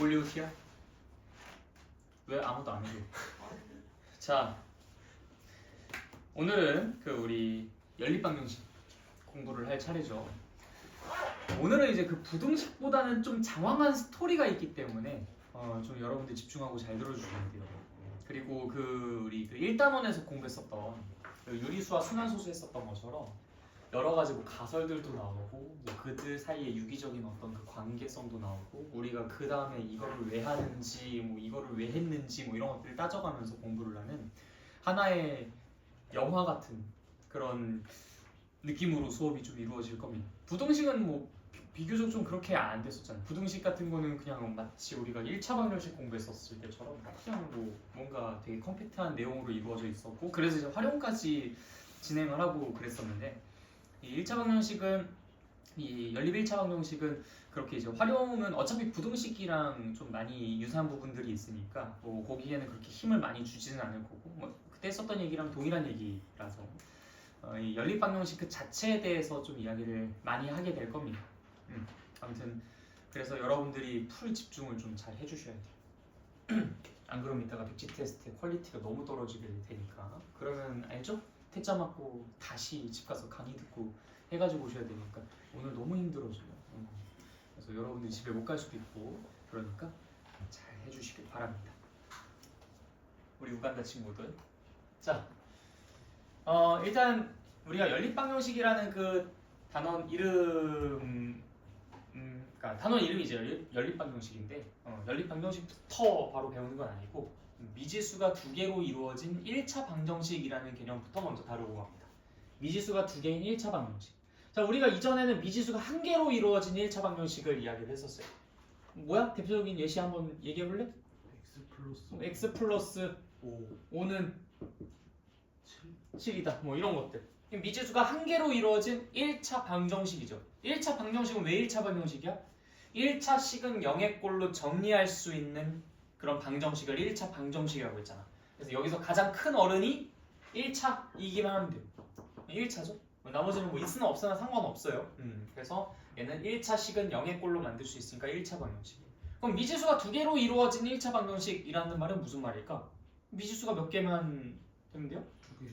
올리우티야? 왜 아무도 안 해줘? 자, 오늘은 우리 연립방정식 공부를 할 차례죠. 오늘은 이제 그 부등식보다는 좀 장황한 스토리가 있기 때문에 좀 여러분들 집중하고 잘 들어주시면 돼요. 그리고 우리 1단원에서 공부했었던 유리수와 순환소수 했었던 것처럼 여러 가지 가설들도 나오고 그들 사이의 유기적인 어떤 그 관계성도 나오고 우리가 그 다음에 이거를 왜 하는지 이거를 왜 했는지 이런 것들을 따져가면서 공부를 하는 하나의 영화 같은 그런 느낌으로 수업이 좀 이루어질 겁니다. 부등식은 비교적 좀 그렇게 안 됐었잖아요. 부등식 같은 거는 그냥 마치 우리가 1차 방정식 공부했었을 때처럼 그냥 뭔가 되게 컴팩트한 내용으로 이루어져 있었고 그래서 이제 활용까지 진행을 하고 그랬었는데 이 1차 방정식은 이 연립 1차 방정식은 그렇게 이제 활용은 어차피 부등식이랑 좀 많이 유사한 부분들이 있으니까 거기에는 그렇게 힘을 많이 주지는 않을 거고 그때 했었던 얘기랑 동일한 얘기라서 이 연립 방정식 그 자체에 대해서 좀 이야기를 많이 하게 될 겁니다. 아무튼 그래서 여러분들이 풀 집중을 좀 잘 해주셔야 돼요. 안 그러면 이따가 백지 테스트의 퀄리티가 너무 떨어지게 되니까 그러면 알죠? 퇴짜 맞고 다시 집 가서 강의 듣고 해가지고 오셔야 되니까 오늘 너무 힘들어져요. 그래서 여러분들이 집에 못 갈 수도 있고 그러니까 잘 해주시길 바랍니다. 우리 우간다 친구들. 자, 일단 우리가 연립방정식이라는 그 단원 이름, 그러니까 단원 이름이죠. 연립방정식인데 연립방정식부터 바로 배우는 건 아니고 미지수가 두 개로 이루어진 1차 방정식이라는 개념부터 먼저 다루고 합니다. 미지수가 두 개인 1차 방정식. 자, 우리가 이전에는 미지수가 한 개로 이루어진 1차 방정식을 이야기를 했었어요. 뭐야? 대표적인 예시 한번 얘기해 볼래? x 플러스 5는 7이다. 이런 것들. 미지수가 한 개로 이루어진 1차 방정식이죠. 1차 방정식은 왜 1차 방정식이야? 1차 식은 0의 꼴로 정리할 수 있는 그런 방정식을 1차 방정식이라고 했잖아. 그래서 여기서 가장 큰 어른이 1차이기만 하면 돼요. 1차죠. 나머지는 있으나 없으나 상관없어요. 그래서 얘는 1차 식은 0의 꼴로 만들 수 있으니까 1차 방정식. 그럼 미지수가 두 개로 이루어진 1차 방정식이라는 말은 무슨 말일까? 미지수가 몇 개만 되면 돼요?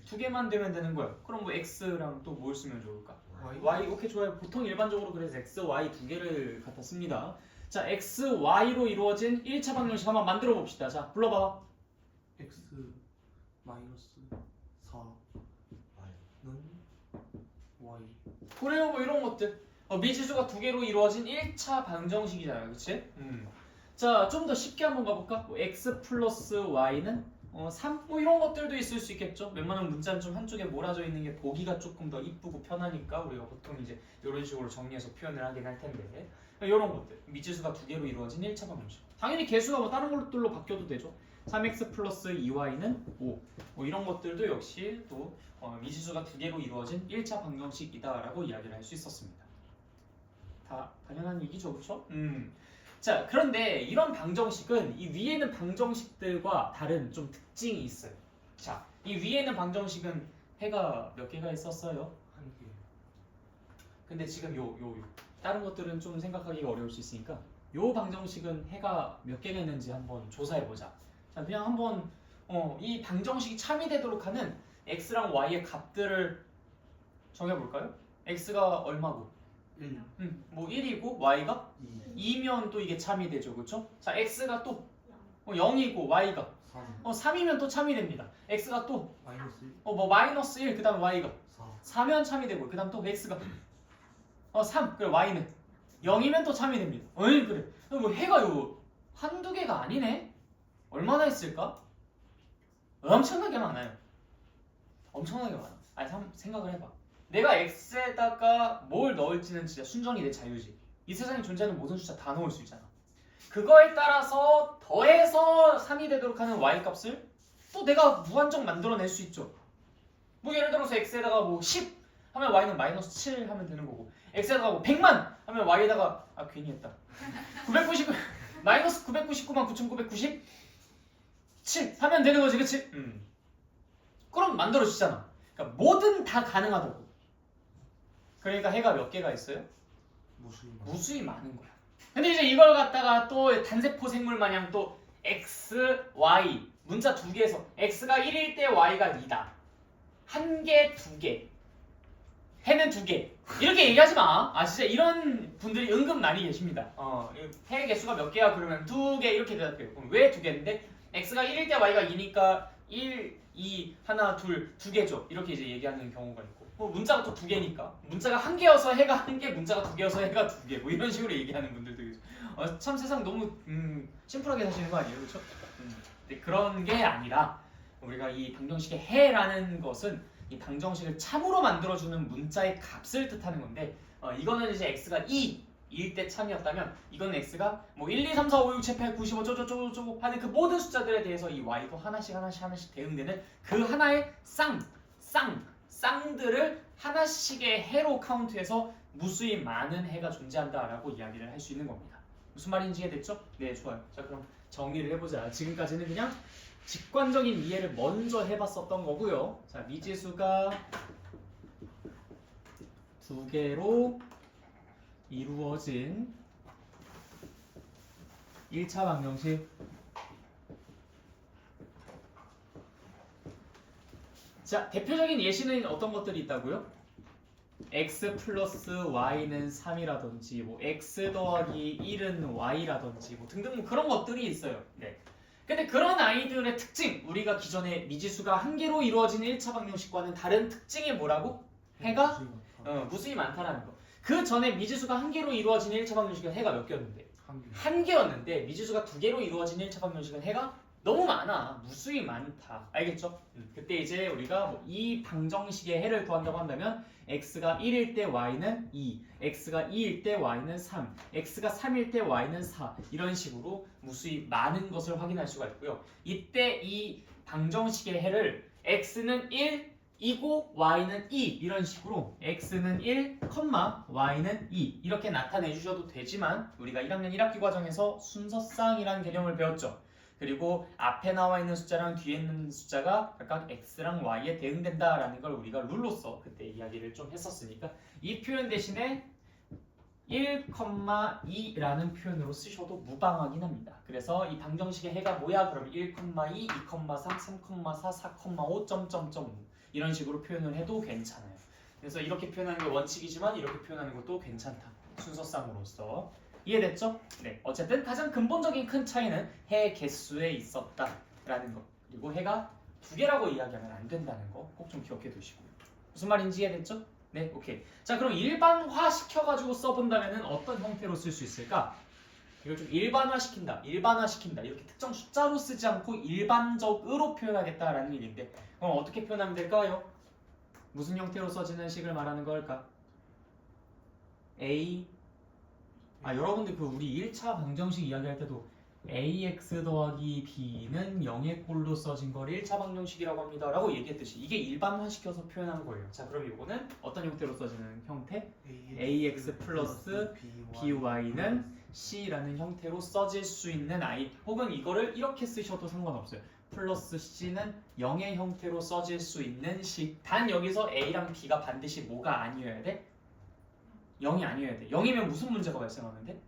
두 개만 되면 되는 거야. 그럼 x랑 또 뭘 쓰면 좋을까? y. 오케이, 좋아요. 보통 일반적으로 그래서 x, y 두 개를 갖다 씁니다. 자, x, y로 이루어진 1차 방정식 한번 만들어 봅시다. 자, 불러봐. x 마이너스 4는 y. 그래요, 이런 것들. 미지수가 두 개로 이루어진 1차 방정식이잖아요, 그치? 자, 좀 더 쉽게 한번 가볼까? x 플러스 y는 3? 이런 것들도 있을 수 있겠죠? 웬만한 문자는 좀 한쪽에 몰아져 있는 게 보기가 조금 더 이쁘고 편하니까 우리가 보통 이제 이런 식으로 정리해서 표현을 하긴 할 텐데 이런 것들 미지수가 두 개로 이루어진 1차 방정식. 당연히 개수가 다른 것들로 바뀌어도 되죠. 3x 플러스 2y는 5 이런 것들도 역시 또 미지수가 두 개로 이루어진 1차 방정식이다 라고 이야기를 할 수 있었습니다. 다 당연한 얘기죠, 그렇죠? 자, 그런데 이런 방정식은 이 위에 있는 방정식들과 다른 좀 특징이 있어요. 자, 이 위에 있는 방정식은 해가 몇 개가 있었어요? 한 개. 근데 지금 요 다른 것들은 좀 생각하기가 어려울 수 있으니까 요 방정식은 해가 몇 개가 있는지 한번 조사해보자. 자, 그냥 한번 이 방정식이 참이되도록 하는 x랑 y의 값들을 정해볼까요? x가 얼마고? 1. 1이고 y가 2면 또 이게 참이 되죠, 그렇죠? 자, x가 또 0이고 y가 3. 3이면 또 참이 됩니다. x가 또 마이너스 1. 마이너스 1, 그다음에 y가 4. 4면 참이 되고, 그다음 또 x가 3, 그래 y는 0이면 또 참이 됩니다. 그래. 해가 한두 개가 아니네. 얼마나 있을까? 엄청나게 많아요. 엄청나게 많아. 아니, 생각을 해봐. 내가 x에다가 뭘 넣을지는 진짜 순전히 내 자유지. 이 세상에 존재하는 모든 숫자 다 넣을 수 있잖아. 그거에 따라서 더해서 3이 되도록 하는 y 값을 또 내가 무한정 만들어낼 수 있죠. 예를 들어서 x에다가 10 하면 y는 마이너스 7 하면 되는 거고, x에다가 100만 하면 y에다가 괜히 했다 999 마이너스 999만 9997 하면 되는 거지, 그치? 그럼 만들어지잖아. 그러니까 뭐든 다 가능하다고. 그러니까 해가 몇 개가 있어요? 무수히 많은 거야. 근데 이제 이걸 갖다가 또 단세포 생물 마냥 또 x, y 문자 두 개에서 x가 1일 때 y가 2다. 한 개, 두 개. 해는 두 개. 이렇게 얘기하지 마. 아 진짜 이런 분들이 은근 많이 계십니다. 해 개수가 몇 개야? 그러면 두 개 이렇게 대답해요. 그럼 왜 두 개인데? x가 1일 때 y가 2니까 1, 2, 하나, 둘, 두 개죠. 이렇게 이제 얘기하는 경우가 있고. 문자가 또 두 개니까. 문자가 한 개여서 해가 한 개, 문자가 두 개여서 해가 두 개. 뭐 이런 식으로 얘기하는 분들도 계죠. 참 세상 너무 심플하게 사시는 거 아니에요, 그렇죠? 근데 그런 게 아니라 우리가 이 방정식의 해라는 것은 이 방정식을 참으로 만들어주는 문자의 값을 뜻하는 건데 이거는 이제 x가 2일 때 참이었다면 이거는 x가 뭐 1, 2, 3, 4, 5, 6, 7, 8, 9, 10, 어쩌고저쩌고 하는 그 모든 숫자들에 대해서 이 y도 하나씩 대응되는 그 하나의 쌍들을 하나씩의 해로 카운트해서 무수히 많은 해가 존재한다라고 이야기를 할 수 있는 겁니다. 무슨 말인지 이해됐죠? 네, 좋아요. 자, 그럼 정리를 해보자. 지금까지는 그냥 직관적인 이해를 먼저 해봤었던 거고요. 자, 미지수가 두 개로 이루어진 1차 방정식. 자, 대표적인 예시는 어떤 것들이 있다고요? x 플러스 y는 3이라든지 뭐 x 더하기 1은 y라든지 뭐 등등 뭐 그런 것들이 있어요. 네. 근데 그런 아이들의 특징, 우리가 기존에 미지수가 한 개로 이루어진 1차 방정식과는 다른 특징이 뭐라고? 해가 무수히 많다라는 거. 그 전에 미지수가 한 개로 이루어진 1차 방정식은 해가 몇 개였는데? 한 개였는데 미지수가 두 개로 이루어진 1차 방정식은 해가 너무 많아. 무수히 많다. 알겠죠? 그때 이제 우리가 뭐 이 방정식의 해를 구한다고 한다면 x가 1일 때 y는 2, x가 2일 때 y는 3, x가 3일 때 y는 4 이런 식으로 무수히 많은 것을 확인할 수가 있고요. 이때 이 방정식의 해를 x는 1, 이고 y는 2 이런 식으로 x는 1, y는 2 이렇게 나타내 주셔도 되지만 우리가 1학년 1학기 과정에서 순서쌍이라는 개념을 배웠죠. 그리고 앞에 나와 있는 숫자랑 뒤에 있는 숫자가 각각 x랑 y에 대응된다라는 걸 우리가 룰로서 그때 이야기를 좀 했었으니까 이 표현 대신에 1,2라는 표현으로 쓰셔도 무방하긴 합니다. 그래서 이 방정식의 해가 뭐야? 그럼 1,2, 2,3, 3,4, 4,5 점점점 이런 식으로 표현을 해도 괜찮아요. 그래서 이렇게 표현하는 게 원칙이지만 이렇게 표현하는 것도 괜찮다. 순서쌍으로서. 이해됐죠? 네. 어쨌든 가장 근본적인 큰 차이는 해 개수에 있었다라는 거. 그리고 해가 두 개라고 이야기하면 안 된다는 거 꼭 좀 기억해 두시고요. 무슨 말인지 이해됐죠? 네, 오케이. 자, 그럼 일반화 시켜가지고 써본다면은 어떤 형태로 쓸 수 있을까? 이걸 좀 일반화시킨다 이렇게 특정 숫자로 쓰지 않고 일반적으로 표현하겠다라는 얘기인데 그럼 어떻게 표현하면 될까요? 무슨 형태로 써지는 식을 말하는 걸까? 여러분들 그 우리 1차 방정식 이야기할 때도 ax 더하기 b는 0의 꼴로 써진 걸 1차 방정식이라고 합니다 라고 얘기했듯이 이게 일반화시켜서 표현한 거예요. 자, 그럼 이거는 어떤 형태로 써지는 형태? ax 플러스 by는 c라는 형태로 써질 수 있는 아이 혹은 이거를 이렇게 쓰셔도 상관없어요. 플러스 c는 0의 형태로 써질 수 있는 식. 단 여기서 a랑 b가 반드시 뭐가 아니어야 돼? 0이 아니어야 돼. 0이면 무슨 문제가 발생하는데?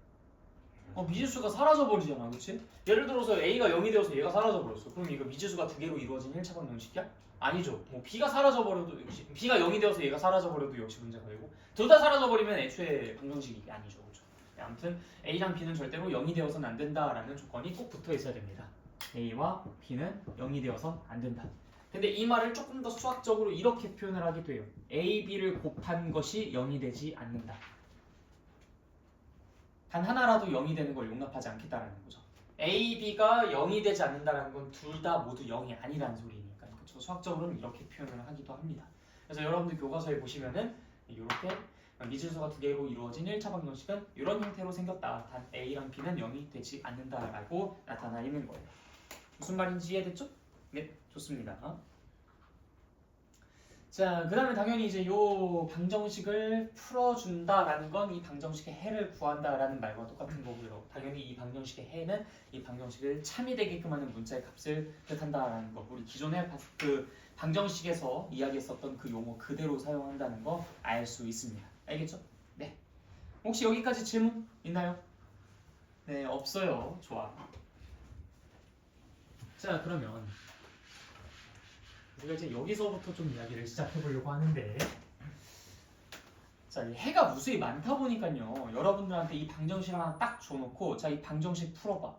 미지수가 사라져버리잖아, 그치? 예를 들어서 a가 0이 되어서 얘가 사라져버렸어. 그럼 이거 미지수가 두 개로 이루어진 1차 방정식이야? 아니죠. 뭐 b가 사라져버려도 역시 b가 0이 되어서 얘가 사라져버려도 역시 문제가 되고 둘 다 사라져버리면 애초에 방정식이 아니죠, 그렇죠? 아무튼 a랑 b는 절대로 0이 되어서는 안 된다라는 조건이 꼭 붙어 있어야 됩니다. a와 b는 0이 되어서 안 된다. 근데 이 말을 조금 더 수학적으로 이렇게 표현을 하기도 해요. a, b를 곱한 것이 0이 되지 않는다. 단 하나라도 0이 되는 걸 용납하지 않겠다라는 거죠. a, b가 0이 되지 않는다는 건 둘 다 모두 0이 아니라는 소리니까 그렇죠? 수학적으로는 이렇게 표현을 하기도 합니다. 그래서 여러분들 교과서에 보시면은 이렇게 미지수가 두 개로 이루어진 1차 방정식은 이런 형태로 생겼다. 단 a랑 b는 0이 되지 않는다라고 나타나 있는 거예요. 무슨 말인지 이해됐죠? 네, 좋습니다. 자, 그 다음에 당연히 이제 요 방정식을 풀어준다라는 건 이 방정식의 해를 구한다라는 말과 똑같은 거고요. 당연히 이 방정식의 해는 이 방정식을 참이 되게끔 하는 문자의 값을 뜻한다라는 거. 우리 기존에 그 방정식에서 이야기했었던 그 용어 그대로 사용한다는 거 알 수 있습니다. 알겠죠? 네. 혹시 여기까지 질문 있나요? 네, 없어요. 좋아. 자, 그러면 우리가 이제 여기서부터 좀 이야기를 시작해 보려고 하는데, 자, 이 해가 무수히 많다 보니까요. 여러분들한테 이 방정식 하나 딱 줘놓고, 자, 이 방정식 풀어봐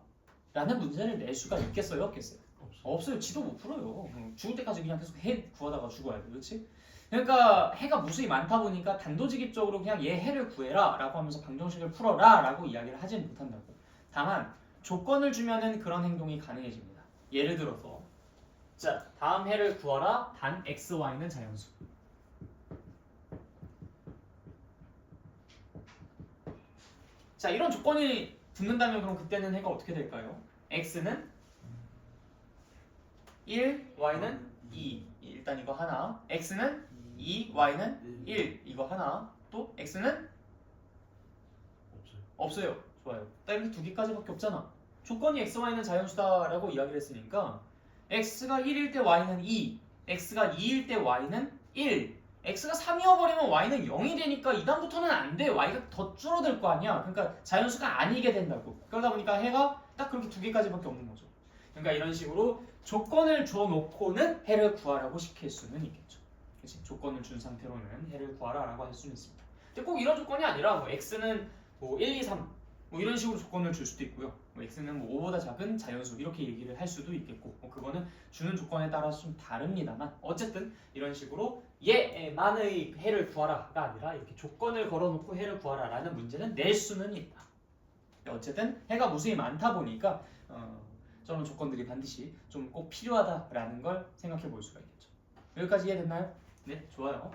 라는 문제를 낼 수가 있겠어요? 없겠어요? 없어요. 지도 못 풀어요. 죽을 때까지 그냥 계속 해 구하다가 죽어야 돼. 그렇지? 그러니까 해가 무수히 많다 보니까 단도직입적으로 그냥 얘 해를 구해라 라고 하면서 방정식을 풀어라 라고 이야기를 하지는 못한다고. 다만 조건을 주면은 그런 행동이 가능해집니다. 예를 들어서, 자, 다음 해를 구하라. 단 x, y는 자연수. 자, 이런 조건이 붙는다면 그럼 그때는 해가 어떻게 될까요? x는 1, y는 2. 일단 이거 하나. x는 2, y는 1. 이거 하나. 또 x는 없어요. 좋아요. 딱 이렇게 두 개까지밖에 없잖아. 조건이 x, y는 자연수다라고 이야기를 했으니까 x가 1일 때 y는 2, x가 2일 때 y는 1, x가 3이어버리면 y는 0이 되니까 이 다음부터는 안 돼. y가 더 줄어들 거 아니야. 그러니까 자연수가 아니게 된다고. 그러다 보니까 해가 딱 그렇게 두 개까지밖에 없는 거죠. 그러니까 이런 식으로 조건을 줘놓고는 해를 구하라고 시킬 수는 있겠죠. 그치? 조건을 준 상태로는 해를 구하라라고 할 수는 있습니다. 근데 꼭 이런 조건이 아니라 뭐 x는 뭐 1, 2, 3 뭐 이런 식으로 조건을 줄 수도 있고요. 뭐 x는 뭐 5보다 작은 자연수 이렇게 얘기를 할 수도 있겠고, 뭐 그거는 주는 조건에 따라서 좀 다릅니다만 어쨌든 이런 식으로 얘만의 해를 구하라가 아니라 이렇게 조건을 걸어놓고 해를 구하라라는 문제는 낼 수는 있다. 어쨌든 해가 무수히 많다 보니까 저런 조건들이 반드시 좀 꼭 필요하다라는 걸 생각해 볼 수가 있겠죠. 여기까지 이해됐나요? 네, 좋아요.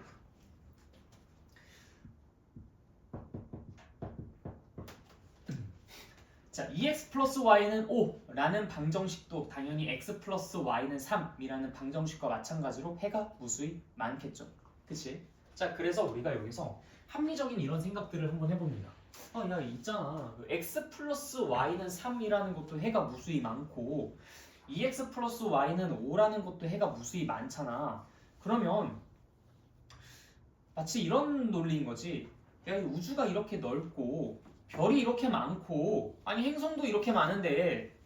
자, 2x 플러스 y는 5라는 방정식도 당연히 x 플러스 y는 3이라는 방정식과 마찬가지로 해가 무수히 많겠죠. 그치? 자, 그래서 우리가 여기서 합리적인 이런 생각들을 한번 해봅니다. 야, 있잖아. x 플러스 y는 3이라는 것도 해가 무수히 많고 2x 플러스 y는 5라는 것도 해가 무수히 많잖아. 그러면 마치 이런 논리인 거지. 야, 이 우주가 이렇게 넓고 별이 이렇게 많고, 아니 행성도 이렇게 많은데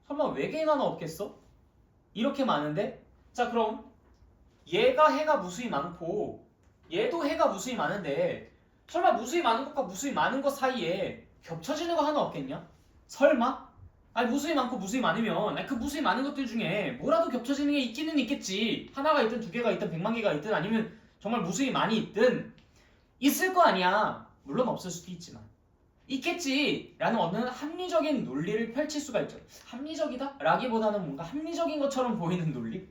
설마 외계인 하나 없겠어? 이렇게 많은데? 자, 그럼 얘가 해가 무수히 많고 얘도 해가 무수히 많은데 설마 무수히 많은 것과 무수히 많은 것 사이에 겹쳐지는 거 하나 없겠냐? 설마? 아니 무수히 많고 무수히 많으면 아니, 그 무수히 많은 것들 중에 뭐라도 겹쳐지는 게 있기는 있겠지. 하나가 있든 두 개가 있든 100만 개가 있든 아니면 정말 무수히 많이 있든 있을 거 아니야. 물론 없을 수도 있지만 있겠지 라는 어느 합리적인 논리를 펼칠 수가 있죠. 합리적이다? 라기보다는 뭔가 합리적인 것처럼 보이는 논리?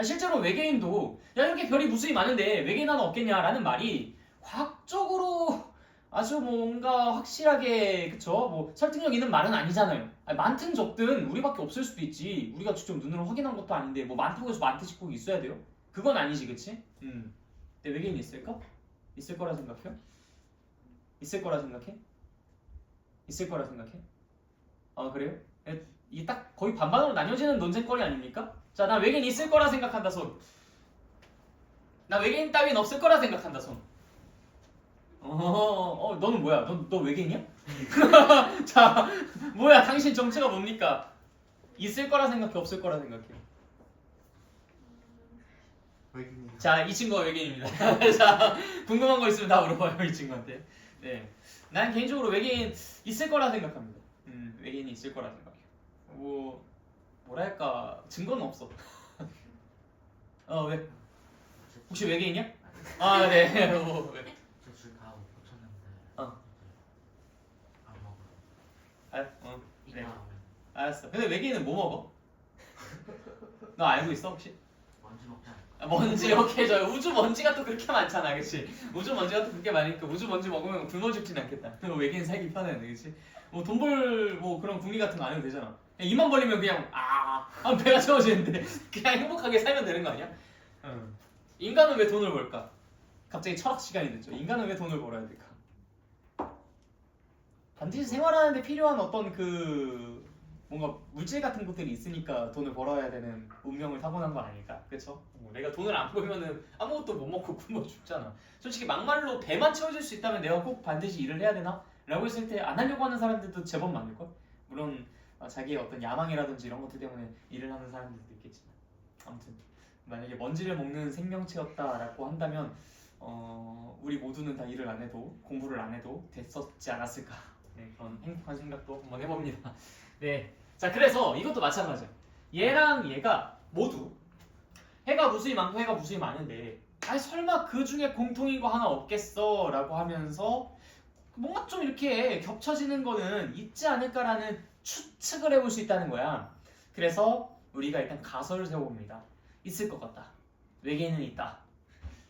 실제로 외계인도 야, 이렇게 별이 무수히 많은데 외계인 하나 없겠냐 라는 말이 과학적으로 아주 뭔가 확실하게, 그쵸? 뭐 설득력 있는 말은 아니잖아요. 아니, 많든 적든 우리밖에 없을 수도 있지. 우리가 직접 눈으로 확인한 것도 아닌데 뭐 많다고 해서 많듯이 꼭 있어야 돼요? 그건 아니지, 그치? 근데 외계인 있을까? 있을 거라 생각해요? 있을 거라 생각해? 있을 거라 생각해? 아, 그래요? 이게 딱 거의 반반으로 나뉘어지는 논쟁거리 아닙니까? 자, 나 외계인 있을 거라 생각한다 손. 나 외계인 따윈 없을 거라 생각한다 손. 너는 뭐야? 너 외계인이야? 자, 뭐야? 당신 정체가 뭡니까? 있을 거라 생각해? 없을 거라 생각해? 외계인. 자, 이 친구가 외계인입니다. 자, 궁금한 거 있으면 다 물어봐요, 이 친구한테. 네, 난 개인적으로 외계인 있을 거라 생각합니다. 외계인이 있을 거라 생각해요. 뭐랄까 증거는 없어. 왜? 혹시 외계인이야? 아, 네. 왜? 저술다 고쳤는데 어. 안 먹어. 네. 이따 알았어. 근데 외계인은 뭐 먹어? 너 알고 있어 혹시? 먼지 먹지 않을까? 먼지 이렇게 저 우주 먼지가 또 그렇게 많잖아, 그렇지? 우주 먼지가 또 그렇게 많으니까 우주 먼지 먹으면 굶어 죽진 않겠다. 외계인 살기 편해, 그렇지? 뭐 돈 벌 뭐 그런 궁리 같은 거 안 해도 되잖아. 그냥 입만 벌리면 그냥 배가 채워지는데 그냥 행복하게 살면 되는 거 아니야? 인간은 왜 돈을 벌까? 갑자기 철학 시간이 됐죠. 인간은 왜 돈을 벌어야 될까? 반드시 생활하는데 필요한 어떤 그 뭔가 물질 같은 것들이 있으니까 돈을 벌어야 되는 운명을 타고난 거 아닐까? 그렇죠? 내가 돈을 안 벌면은 아무것도 못 먹고 굶어 죽잖아. 솔직히 막말로 배만 채워줄 수 있다면 내가 꼭 반드시 일을 해야 되나? 라고 했을 때 안 하려고 하는 사람들도 제법 많을걸? 물론 자기의 어떤 야망이라든지 이런 것들 때문에 일을 하는 사람들도 있겠지만 아무튼 만약에 먼지를 먹는 생명체였다라고 한다면 우리 모두는 다 일을 안 해도 공부를 안 해도 됐었지 않았을까. 네, 그런 행복한 생각도 한번 해봅니다. 네, 자 그래서 이것도 마찬가지야. 얘랑 얘가 모두 해가 무수히 많고 해가 무수히 많은데 아니 설마 그 중에 공통인 거 하나 없겠어 라고 하면서 뭔가 좀 이렇게 겹쳐지는 거는 있지 않을까라는 추측을 해볼 수 있다는 거야. 그래서 우리가 일단 가설을 세워봅니다. 있을 것 같다. 외계인은 있다.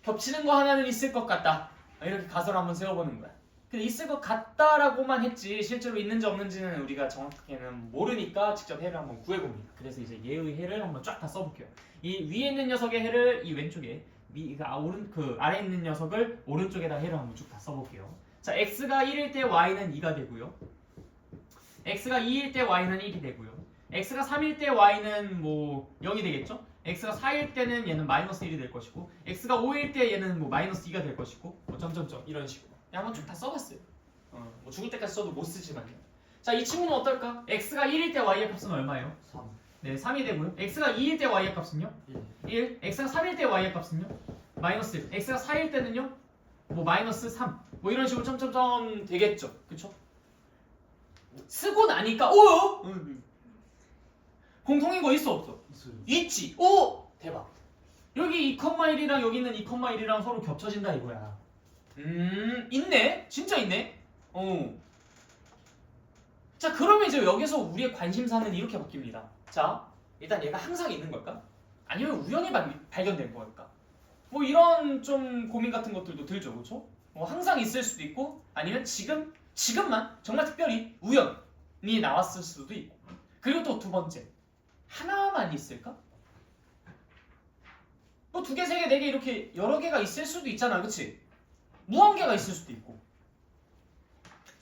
겹치는 거 하나는 있을 것 같다. 이렇게 가설을 한번 세워보는 거야. 근데 있을 것 같다라고만 했지 실제로 있는지 없는지는 우리가 정확하게는 모르니까 직접 해를 한번 구해봅니다. 그래서 이제 얘의 해를 한번 쫙 다 써볼게요. 이 위에 있는 녀석의 해를 이 왼쪽에 아래에 있는 녀석을 오른쪽에다 해를 한번 쭉 다 써볼게요. 자, x가 1일 때 y는 2가 되고요. x가 2일 때 y는 1이 되고요. x가 3일 때 y는 뭐 0이 되겠죠? x가 4일 때는 얘는 마이너스 1이 될 것이고 x가 5일 때 얘는 뭐 마이너스 2가 될 것이고 뭐 점점점 이런 식으로 한번 쭉 다 써봤어요. 뭐 죽을 때까지 써도 못 쓰지만요. 자, 이 친구는 어떨까? x가 1일 때 y의 값은 얼마예요? 3, 네, 3이 되고요. x가 2일 때 y의 값은요? 1. x가 3일 때 y의 값은요? 마이너스 1. x가 4일 때는요? 뭐 마이너스 3. 뭐 이런 식으로 점점점 되겠죠. 그쵸? 쓰고 나니까 공통인 거 있어 없어? 있어요. 있지. 오! 대박. 여기 2,1이랑 여기 있는 2,1이랑 서로 겹쳐진다 이거야. 있네. 진짜 있네. 자, 그러면 이제 여기서 우리의 관심사는 이렇게 바뀝니다. 자, 일단 얘가 항상 있는 걸까? 아니면 우연히 발견된 걸까? 뭐 이런 좀 고민 같은 것들도 들죠, 그렇죠? 뭐 항상 있을 수도 있고, 아니면 지금만 정말 특별히 우연히 나왔을 수도 있고. 그리고 또 두 번째, 하나만 있을까? 뭐 두 개, 세 개, 네 개 이렇게 여러 개가 있을 수도 있잖아, 그렇지? 무한개가 있을 수도 있고.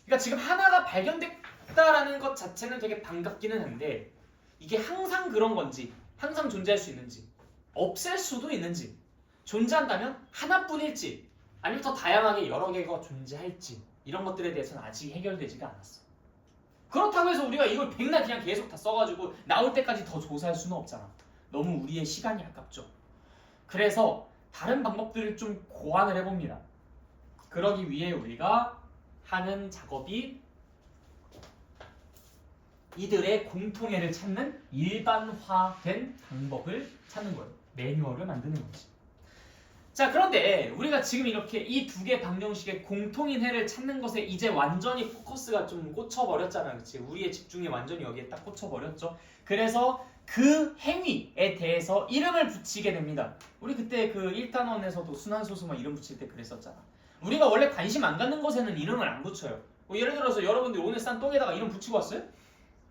그러니까 지금 하나가 발견됐다라는 것 자체는 되게 반갑기는 한데 이게 항상 그런 건지, 항상 존재할 수 있는지, 없을 수도 있는지, 존재한다면 하나뿐일지, 아니면 더 다양하게 여러 개가 존재할지 이런 것들에 대해서는 아직 해결되지가 않았어. 그렇다고 해서 우리가 이걸 백날 그냥 계속 다 써가지고 나올 때까지 더 조사할 수는 없잖아. 너무 우리의 시간이 아깝죠. 그래서 다른 방법들을 좀 고안을 해봅니다. 그러기 위해 우리가 하는 작업이 이들의 공통해를 찾는 일반화된 방법을 찾는 거예요. 매뉴얼을 만드는 거지. 자, 그런데 우리가 지금 이렇게 이 두 개 방정식의 공통인 해를 찾는 것에 이제 완전히 포커스가 좀 꽂혀버렸잖아. 그치? 우리의 집중이 완전히 여기에 딱 꽂혀버렸죠. 그래서 그 행위에 대해서 이름을 붙이게 됩니다. 우리 그때 그 1단원에서도 순환소수만 이름 붙일 때 그랬었잖아. 우리가 원래 관심 안 갖는 것에는 이름을 안 붙여요. 뭐 예를 들어서 여러분들 오늘 싼 똥에다가 이름 붙이고 왔어요?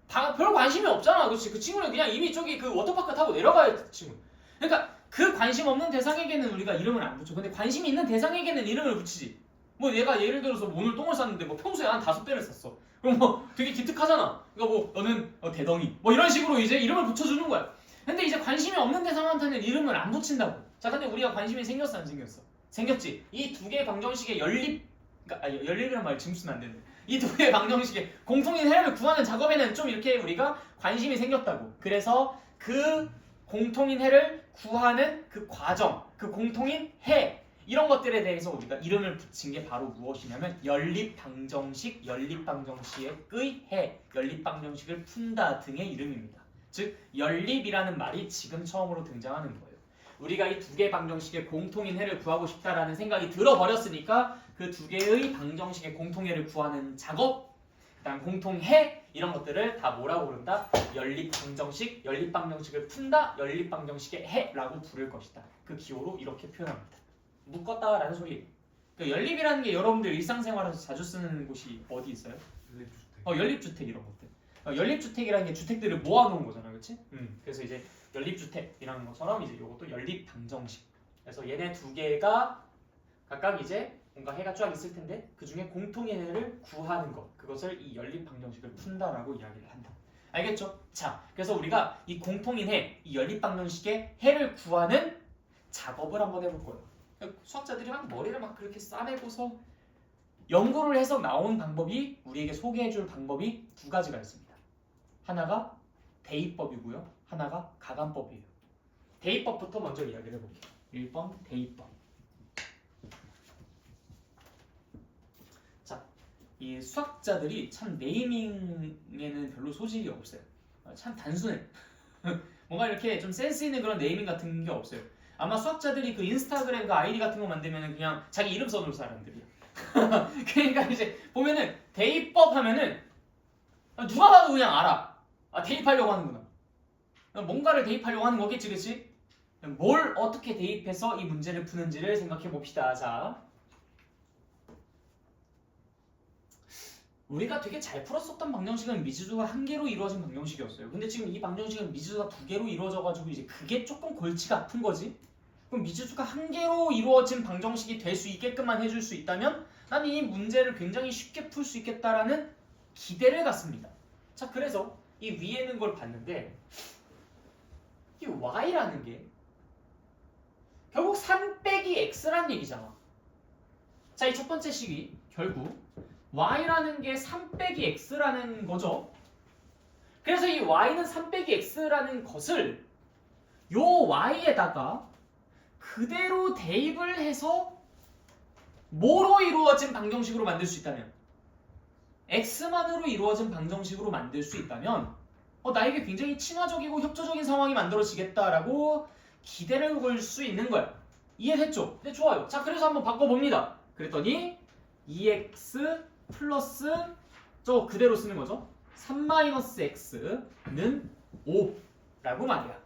별 관심이 없잖아. 그치? 그 친구는 그냥 이미 저기 그 워터파크 타고 내려가야 돼, 친구. 그러니까 그 관심 없는 대상에게는 우리가 이름을 안 붙여. 근데 관심이 있는 대상에게는 이름을 붙이지. 뭐 얘가 예를 들어서 뭐 오늘 똥을 쌌는데 뭐 평소에 한 5배를 쌌어. 그럼 뭐 되게 기특하잖아. 그러니까 뭐 너는 대덩이 뭐 이런 식으로 이제 이름을 붙여주는 거야. 근데 이제 관심이 없는 대상한테는 이름을 안 붙인다고. 자, 근데 우리가 관심이 생겼어 안 생겼어? 생겼지. 이 두 개의 방정식의 연립이란 말 지금 쓰면 안 되는데 이 두 개의 방정식의 공통인 해를 구하는 작업에는 좀 이렇게 우리가 관심이 생겼다고. 그래서 그 공통인 해를 구하는 그 과정, 그 공통인 해 이런 것들에 대해서 우리가 이름을 붙인 게 바로 무엇이냐면 연립방정식, 연립방정식의 해, 연립방정식을 푼다 등의 이름입니다. 즉 연립이라는 말이 지금 처음으로 등장하는 거예요. 우리가 이 두 개의 방정식의 공통인 해를 구하고 싶다라는 생각이 들어버렸으니까 그 두 개의 방정식의 공통해를 구하는 작업, 그다음 공통해 이런 것들을 다 뭐라고 부른다? 연립방정식, 연립방정식을 푼다, 연립방정식의 해라고 부를 것이다. 그 기호로 이렇게 표현합니다. 묶었다라는 소리예요. 그 연립이라는 게 여러분들 일상생활에서 자주 쓰는 곳이 어디 있어요? 연립주택. 연립주택 이런 것들. 연립주택이라는 게 주택들을 모아놓은 거잖아, 그렇지? 그래서 이제 연립주택이라는 것처럼 이제 이것도 연립방정식. 그래서 얘네 두 개가 각각 이제 뭔가 해가 쫙 있을 텐데 그 중에 공통의 해를 구하는 것, 그것을 이 연립방정식을 푼다라고 이야기를 한다. 알겠죠? 자, 그래서 우리가 이 공통인 해, 이 연립방정식의 해를 구하는 작업을 한번 해볼 거예요. 수학자들이 막 머리를 막 그렇게 싸매고서 연구를 해서 나온 방법이 우리에게 소개해줄 방법이 두 가지가 있습니다. 하나가 대입법이고요. 하나가 가감법이에요. 대입법부터 먼저 이야기를 해볼게요. 1번 대입법. 자, 이 수학자들이 참 네이밍에는 별로 소질이 없어요. 참 단순해. 뭔가 이렇게 좀 센스 있는 그런 네이밍 같은 게 없어요. 아마 수학자들이 그 인스타그램 그 아이디 같은 거 만들면 그냥 자기 이름 써놓을 사람들이야. 그러니까 이제 보면은 대입법 하면은 누가 봐도 그냥 알아. 아, 대입하려고 하는구나. 뭔가를 대입하려고 하는 거겠지, 그치? 뭘 어떻게 대입해서 이 문제를 푸는지를 생각해 봅시다. 자, 우리가 되게 잘 풀었었던 방정식은 미지수가 한 개로 이루어진 방정식이었어요. 근데 지금 이 방정식은 미지수가 두 개로 이루어져가지고 이제 그게 조금 골치가 아픈 거지. 그럼 미지수가 한 개로 이루어진 방정식이 될 수 있게끔만 해줄 수 있다면 난 이 문제를 굉장히 쉽게 풀 수 있겠다라는 기대를 갖습니다. 자, 그래서 이 위에 있는 걸 봤는데 이 y라는 게 결국 3 빼기 x란 얘기잖아. 자, 이 첫 번째 식이 결국 y라는 게 3 빼기 x라는 거죠. 그래서 이 y는 3 빼기 x라는 것을 요 y에다가 그대로 대입을 해서 뭐로 이루어진 방정식으로 만들 수 있다면 x만으로 이루어진 방정식으로 만들 수 있다면 나에게 굉장히 친화적이고 협조적인 상황이 만들어지겠다라고 기대를 걸 수 있는 거야. 이해됐죠? 네, 좋아요. 자, 그래서 한번 바꿔봅니다. 그랬더니 2x 플러스 저 그대로 쓰는 거죠. 3-x는 5라고 말이야.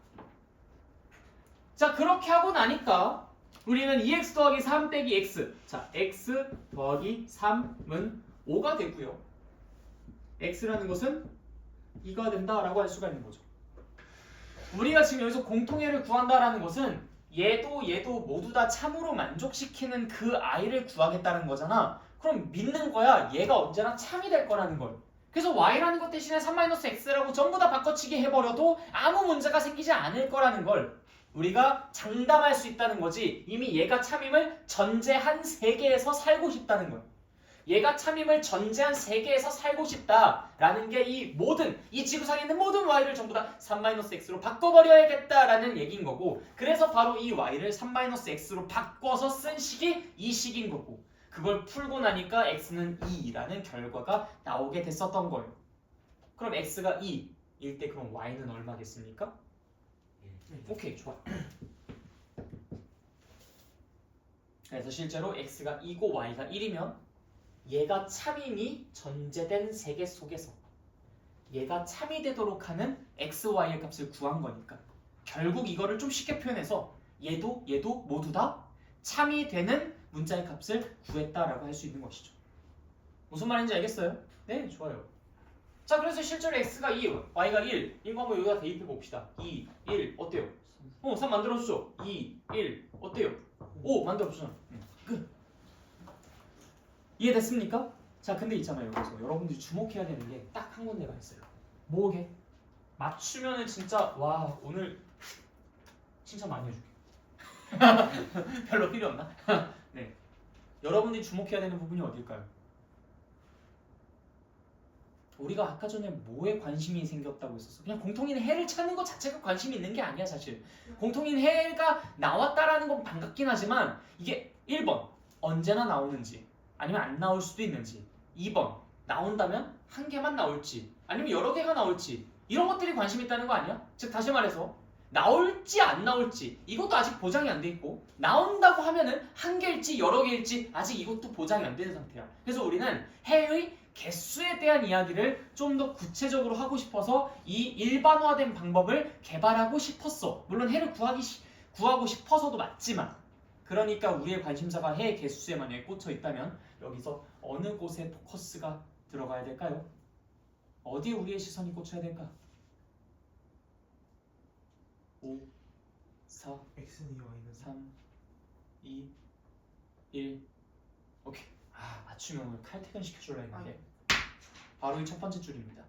자, 그렇게 하고 나니까 우리는 2x 더하기 3 빼기 x. 자, x 더하기 3은 5가 되고요. x라는 것은 2가 된다라고 할 수가 있는 거죠. 우리가 지금 여기서 공통해를 구한다라는 것은 얘도 모두 다 참으로 만족시키는 그 i를 구하겠다는 거잖아. 그럼 믿는 거야. 얘가 언제나 참이 될 거라는 걸. 그래서 y라는 것 대신에 3-x라고 전부 다 바꿔치기 해버려도 아무 문제가 생기지 않을 거라는 걸 우리가 장담할 수 있다는 거지. 이미 얘가 참임을 전제한 세계에서 살고 싶다는 거야. 얘가 참임을 전제한 세계에서 살고 싶다라는 게 이 지구상에 있는 모든 y를 전부 다 3-x로 바꿔버려야겠다라는 얘기인 거고, 그래서 바로 이 y를 3-x로 바꿔서 쓴 식이 이 식인 거고, 그걸 풀고 나니까 x는 2라는 결과가 나오게 됐었던 거예요. 그럼 x가 2일 때 그럼 y는 얼마겠습니까? 오케이, 좋아. 그래서 실제로 x가 2고 y가 1이면 얘가 참임이 전제된 세계 속에서 얘가 참이 되도록 하는 x, y의 값을 구한 거니까 결국 이거를 좀 쉽게 표현해서 얘도 모두 다 참이 되는 문자의 값을 구했다라고 할 수 있는 것이죠. 무슨 말인지 알겠어요? 네, 좋아요. 자, 그래서 실제로 x가 2, y가 1인 거 한번 여기다 대입해 봅시다. 2, 1 어때요? 3 만들어주죠. 2, 1 어때요? 5 만들어주죠. 끝. 이해됐습니까? 자, 근데 있잖아요. 여기서 여러분들이 주목해야 되는 게 딱 한 군데가 있어요. 뭐게? 맞추면은 진짜 와, 오늘 칭찬 많이 해줄게. 별로 필요 없나? 네. 여러분들이 주목해야 되는 부분이 어딜까요? 우리가 아까 전에 뭐에 관심이 생겼다고 했었어? 그냥 공통인 해를 찾는 것 자체가 관심이 있는 게 아니야, 사실. 공통인 해가 나왔다라는 건 반갑긴 하지만 이게 1번 언제나 나오는지 아니면 안 나올 수도 있는지, 2번 나온다면 한 개만 나올지 아니면 여러 개가 나올지, 이런 것들이 관심 있다는 거 아니야? 즉 다시 말해서 나올지 안 나올지 이것도 아직 보장이 안 돼 있고, 나온다고 하면은 한 개일지 여러 개일지 아직 이것도 보장이 안 되는 상태야. 그래서 우리는 해의 개수에 대한 이야기를 좀 더 구체적으로 하고 싶어서 이 일반화된 방법을 개발하고 싶었어. 물론 해를 구하고 싶어서도 맞지만, 그러니까 우리의 관심사가 해의 개수에 만약에 꽂혀 있다면 여기서 어느 곳에 포커스가 들어가야 될까요? 어디에 우리의 시선이 꽂혀야 될까? 5, 4, x는 2, y는 3, 2, 1. 오케이. 맞추면 오늘 칼퇴근 시켜줄라 했는데 바로 이 첫 번째 줄입니다.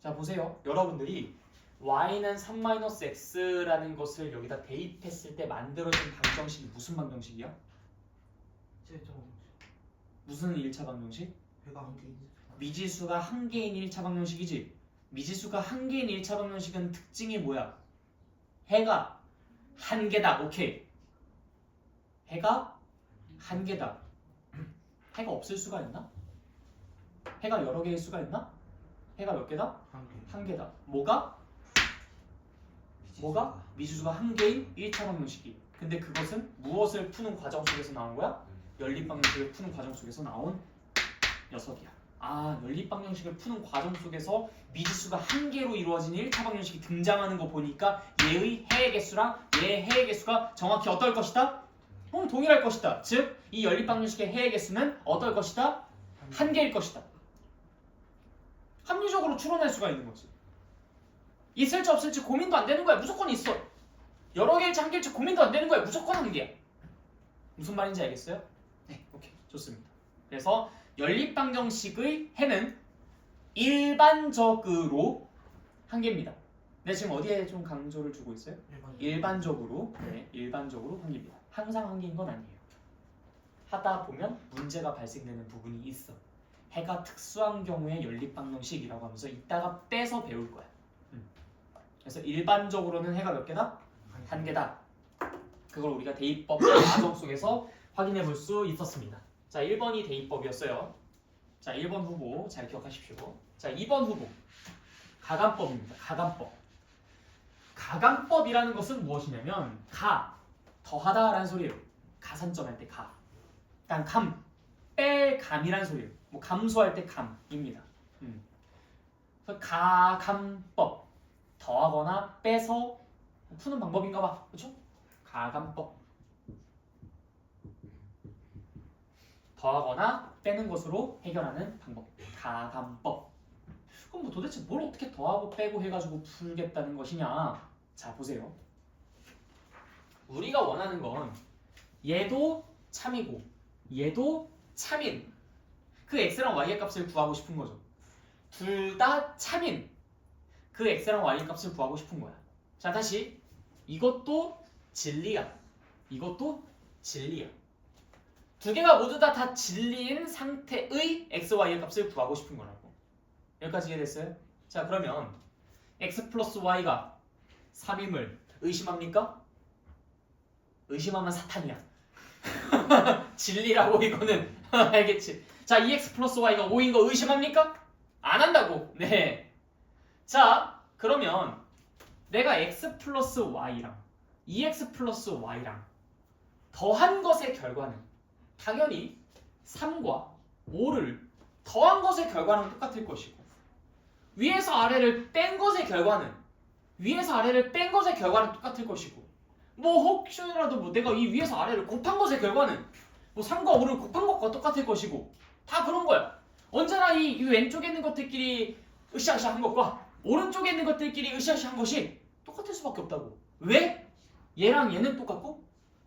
자, 보세요. 여러분들이 y는 3-x라는 것을 여기다 대입했을 때 만들어진 방정식이 무슨 방정식이야? 무슨 1차 방정식? 회가 한 개인. 미지수가 한 개인 1차 방정식이지. 미지수가 한 개인 1차 방정식은 특징이 뭐야? 해가 한 개다. 오케이. 해가 한 개다. 해가 없을 수가 있나? 해가 여러 개일 수가 있나? 해가 몇 개다? 한 개. 한 개다. 뭐가? 미지수가 한 개인 1차 방정식이. 근데 그것은 무엇을 푸는 과정 속에서 나온 거야? 연립 방정식을 푸는 과정 속에서 나온 녀석이야. 아, 연립 방정식을 푸는 과정 속에서 미지수가 한 개로 이루어진 1차 방정식이 등장하는 거 보니까 얘의 해의 개수랑 얘의 해의 개수가 정확히 어떨 것이다? 동일할 것이다. 즉, 이 연립 방정식의 해의 개수는 어떨 것이다? 한 개일 것이다. 합리적으로 추론할 수가 있는 거지. 있을지 없을지 고민도 안 되는 거야. 무조건 있어. 여러 개일지 한 개일지 고민도 안 되는 거야. 무조건 한 개야. 무슨 말인지 알겠어요? 네, 오케이, 좋습니다. 그래서 연립방정식의 해는 일반적으로 한 개입니다. 네, 지금 어디에 좀 강조를 두고 있어요? 일반적으로, 네, 일반적으로 한 개입니다. 항상 한 개인 건 아니에요. 하다 보면 문제가 발생되는 부분이 있어. 해가 특수한 경우에 연립방정식이라고 하면서 이따가 빼서 배울 거야. 그래서 일반적으로는 해가 몇 개다? 한 개다. 그걸 우리가 대입법 과정 속에서 확인해 볼 수 있었습니다. 자, 1번이 대입법이었어요. 자, 1번 후보 잘 기억하십시오. 자, 2번 후보. 가감법입니다. 가감법. 가감법이라는 것은 무엇이냐면 더하다라는 소리예요. 가산점할 때 가. 그러니까 뺄 감이라는 소리예요. 뭐 감소할 때 감입니다. 그래서 가감법. 더하거나 빼서 푸는 방법인가 봐. 그렇죠? 가감법. 더하거나 빼는 것으로 해결하는 방법. 가감법. 그럼 뭐 도대체 뭘 어떻게 더하고 빼고 해가지고 풀겠다는 것이냐? 자, 보세요. 우리가 원하는 건 얘도 참이고 얘도 참인 그 x랑 y의 값을 구하고 싶은 거죠. 둘 다 참인 그 x랑 y의 값을 구하고 싶은 거야. 자, 다시 이것도 진리야. 이것도 진리야. 두 개가 모두 다 진리인 상태의 x, y의 값을 구하고 싶은 거라고. 여기까지 이해됐어요? 자, 그러면 x 플러스 y가 3임을 의심합니까? 의심하면 사탄이야. 진리라고 이거는. 알겠지? 자, 2x 플러스 y가 5인 거 의심합니까? 안 한다고. 네. 자, 그러면 내가 x 플러스 y랑 2x 플러스 y랑 더한 것의 결과는 당연히 3과 5를 더한 것의 결과는 똑같을 것이고 위에서 아래를 뺀 것의 결과는 똑같을 것이고 뭐 혹시라도 뭐 내가 이 위에서 아래를 곱한 것의 결과는 뭐 3과 5를 곱한 것과 똑같을 것이고 다 그런 거야. 언제나 이 왼쪽에 있는 것들끼리 으쌰으쌰한 것과 오른쪽에 있는 것들끼리 으쌰으쌰한 것이 똑같을 수밖에 없다고. 왜? 얘랑 얘는 똑같고